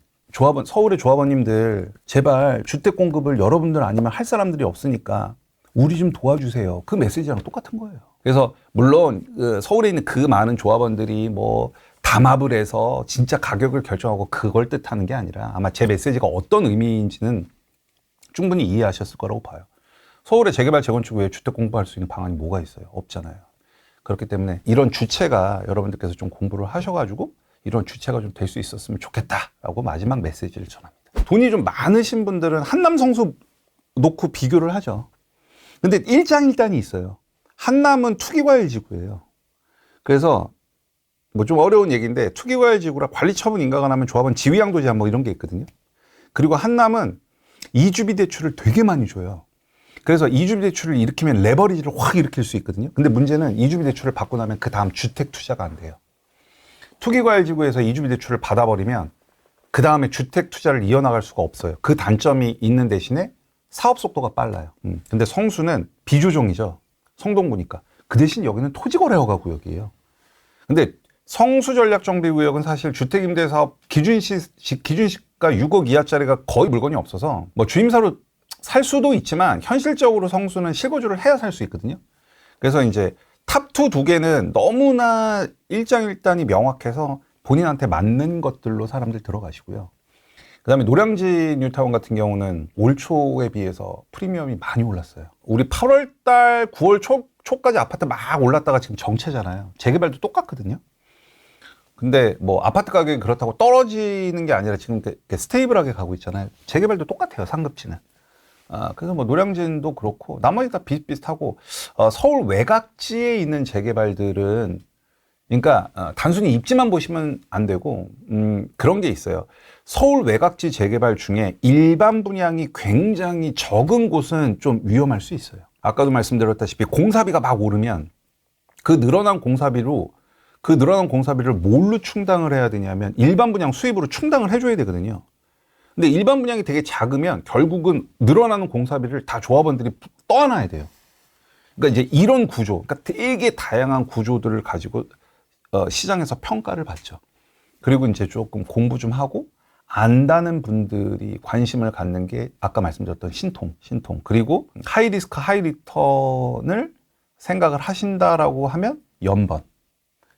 서울의 조합원님들 제발 주택 공급을 여러분들 아니면 할 사람들이 없으니까 우리 좀 도와주세요. 그 메시지랑 똑같은 거예요. 그래서 물론 서울에 있는 그 많은 조합원들이 뭐 담합을 해서 진짜 가격을 결정하고 그걸 뜻하는 게 아니라 아마 제 메시지가 어떤 의미인지는 충분히 이해하셨을 거라고 봐요. 서울의 재개발, 재건축 외에 주택 공부할 수 있는 방안이 뭐가 있어요? 없잖아요. 그렇기 때문에 이런 주체가 여러분들께서 좀 공부를 하셔가지고 이런 주체가 좀 될 수 있었으면 좋겠다라고 마지막 메시지를 전합니다. 돈이 좀 많으신 분들은 한남 성수 놓고 비교를 하죠. 근데 일장일단이 있어요. 한남은 투기과열지구예요. 그래서 뭐 좀 어려운 얘기인데 투기과열지구라 관리처분 인가가 나면 조합원 지위양도 제한 뭐 이런 게 있거든요. 그리고 한남은 이주비 대출을 되게 많이 줘요. 그래서 이주비 대출을 일으키면 레버리지를 확 일으킬 수 있거든요. 근데 문제는 이주비 대출을 받고 나면 그 다음 주택 투자가 안 돼요. 투기과열지구에서 이주비 대출을 받아버리면 그 다음에 주택 투자를 이어나갈 수가 없어요. 그 단점이 있는 대신에 사업 속도가 빨라요. 근데 성수는 비조정이죠. 성동구니까. 그 대신 여기는 토지거래허가 구역이에요. 근데 성수전략정비구역은 사실 주택임대사업 기준시가 6억 이하짜리가 거의 물건이 없어서 뭐 주임사로 살 수도 있지만 현실적으로 성수는 실거주를 해야 살 수 있거든요. 그래서 이제 탑2 두 개는 너무나 일장일단이 명확해서 본인한테 맞는 것들로 사람들 들어가시고요. 그 다음에 노량진 뉴타운 같은 경우는 올 초에 비해서 프리미엄이 많이 올랐어요. 우리 8월달, 9월 초까지 아파트 막 올랐다가 지금 정체잖아요. 재개발도 똑같거든요. 근데 뭐 아파트 가격이 그렇다고 떨어지는 게 아니라 지금 스테이블하게 가고 있잖아요. 재개발도 똑같아요. 상급지는. 그래서 뭐 노량진도 그렇고 나머지 다 비슷비슷하고 서울 외곽지에 있는 재개발들은 그러니까 단순히 입지만 보시면 안 되고 그런 게 있어요. 서울 외곽지 재개발 중에 일반 분양이 굉장히 적은 곳은 좀 위험할 수 있어요. 아까도 말씀드렸다시피 공사비가 막 오르면 그 늘어난 공사비를 뭘로 충당을 해야 되냐면 일반 분양 수입으로 충당을 해줘야 되거든요. 근데 일반 분양이 되게 작으면 결국은 늘어나는 공사비를 다 조합원들이 떠안아야 돼요. 그러니까 이제 이런 구조, 그러니까 되게 다양한 구조들을 가지고 시장에서 평가를 받죠. 그리고 이제 조금 공부 좀 하고 안다는 분들이 관심을 갖는 게 아까 말씀드렸던 신통. 그리고 하이 리스크, 하이 리턴을 생각을 하신다라고 하면 연번.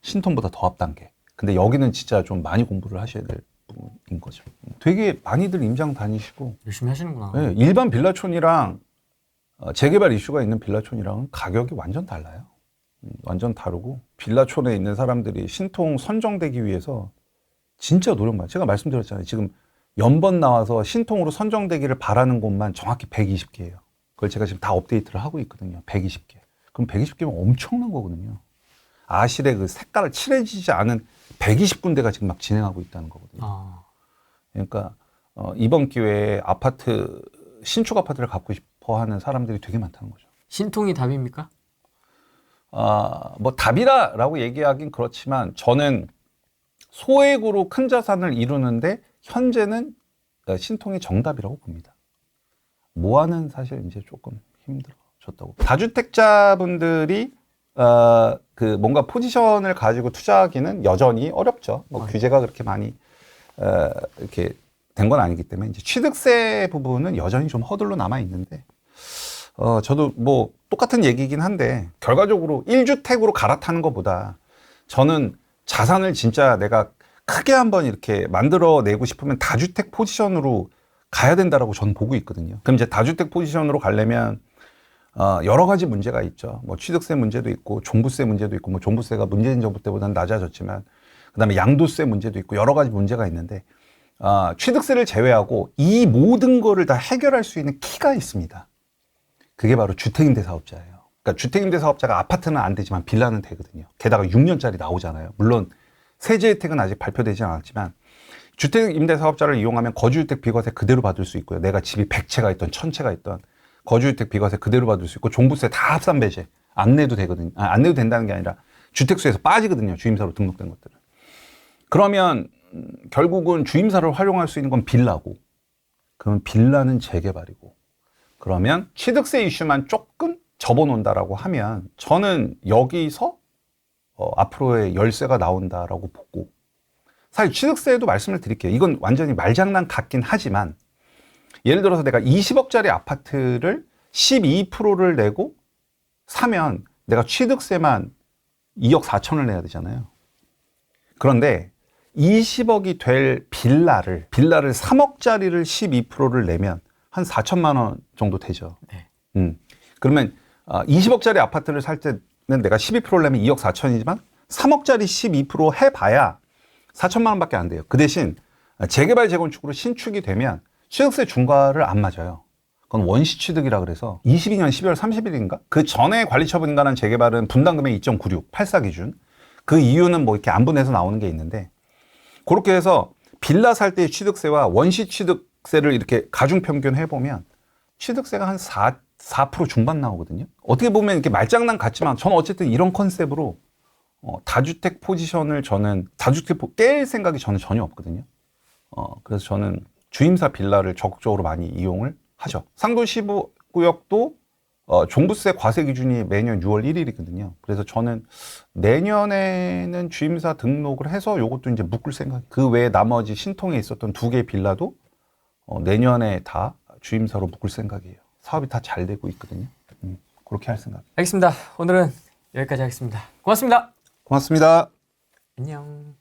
신통보다 더 앞단계. 근데 여기는 진짜 좀 많이 공부를 하셔야 될 부분인 거죠. 되게 많이들 임장 다니시고. 열심히 하시는구나. 네, 일반 빌라촌이랑 재개발 이슈가 있는 빌라촌이랑은 가격이 완전 달라요. 완전 다르고. 빌라촌에 있는 사람들이 신통 선정되기 위해서 진짜 노력 많이. 제가 말씀드렸잖아요. 지금 연번 나와서 신통으로 선정되기를 바라는 곳만 정확히 120개예요. 그걸 제가 지금 다 업데이트를 하고 있거든요. 120개. 그럼 120개면 엄청난 거거든요. 아실의 그 색깔을 칠해지지 않은 120군데가 지금 막 진행하고 있다는 거거든요. 그러니까 이번 기회에 신축 아파트를 갖고 싶어 하는 사람들이 되게 많다는 거죠. 신통이 답입니까? 뭐 답이라고 얘기하긴 그렇지만 저는 소액으로 큰 자산을 이루는데 현재는 신통이 정답이라고 봅니다. 모아는 사실 이제 조금 힘들어졌다고. 다주택자분들이 뭔가 포지션을 가지고 투자하기는 여전히 어렵죠. 뭐 규제가 그렇게 많이 이렇게 된 건 아니기 때문에 이제 취득세 부분은 여전히 좀 허들로 남아 있는데 저도 뭐 똑같은 얘기긴 한데 결과적으로 1주택으로 갈아타는 것보다 저는 자산을 진짜 내가 크게 한번 이렇게 만들어내고 싶으면 다주택 포지션으로 가야 된다라고 저는 보고 있거든요. 그럼 이제 다주택 포지션으로 가려면 여러 가지 문제가 있죠. 뭐 취득세 문제도 있고 종부세 문제도 있고 뭐 종부세가 문재인 정부 때보다는 낮아졌지만 그다음에 양도세 문제도 있고 여러 가지 문제가 있는데 취득세를 제외하고 이 모든 거를 다 해결할 수 있는 키가 있습니다. 그게 바로 주택임대사업자예요. 그러니까 주택임대사업자가 아파트는 안 되지만 빌라는 되거든요. 게다가 6년짜리 나오잖아요. 물론 세제 혜택은 아직 발표되지 않았지만 주택임대사업자를 이용하면 거주주택 비과세 그대로 받을 수 있고요. 내가 집이 100채가 있던 1000채가 있던 거주주택 비과세 그대로 받을 수 있고 종부세 다 합산 배제 안 내도 되거든요. 안 내도 된다는 게 아니라 주택수에서 빠지거든요. 주임사로 등록된 것들은. 그러면 결국은 주임사를 활용할 수 있는 건 빌라고. 그러면 빌라는 재개발이고. 그러면 취득세 이슈만 조금 접어놓는다라고 하면 저는 여기서 앞으로의 열쇠가 나온다라고 보고 사실 취득세에도 말씀을 드릴게요. 이건 완전히 말장난 같긴 하지만 예를 들어서 내가 20억짜리 아파트를 12%를 내고 사면 내가 취득세만 2억 4천을 내야 되잖아요. 그런데 20억이 될 빌라를 3억짜리를 12%를 내면 한 4천만 원 정도 되죠. 네. 그러면 20억짜리 아파트를 살 때는 내가 12%를 내면 2억 4천이지만 3억짜리 12% 해봐야 4천만 원밖에 안 돼요. 그 대신 재개발 재건축으로 신축이 되면 취득세 중과를 안 맞아요. 그건 원시 취득이라 그래서 22년 12월 30일인가? 그 전에 관리처분인가는 재개발은 분당 금액 2.96, 84 기준. 그 이유는 뭐 이렇게 안분해서 나오는 게 있는데 그렇게 해서 빌라 살 때의 취득세와 원시 취득세를 이렇게 가중평균 해보면 취득세가 한 4% 중반 나오거든요. 어떻게 보면 이렇게 말장난 같지만 저는 어쨌든 이런 컨셉으로 다주택 포지션을 저는 다주택 깰 생각이 저는 전혀 없거든요. 그래서 저는 주임사 빌라를 적극적으로 많이 이용을 하죠. 상도 15구역도 종부세 과세 기준이 매년 6월 1일이거든요. 그래서 저는 내년에는 주임사 등록을 해서 요것도 이제 묶을 생각. 그 외에 나머지 신통에 있었던 2개의 빌라도 내년에 다 주임사로 묶을 생각이에요. 사업이 다 잘 되고 있거든요. 그렇게 할 생각. 알겠습니다. 오늘은 여기까지 하겠습니다. 고맙습니다. 고맙습니다. 안녕.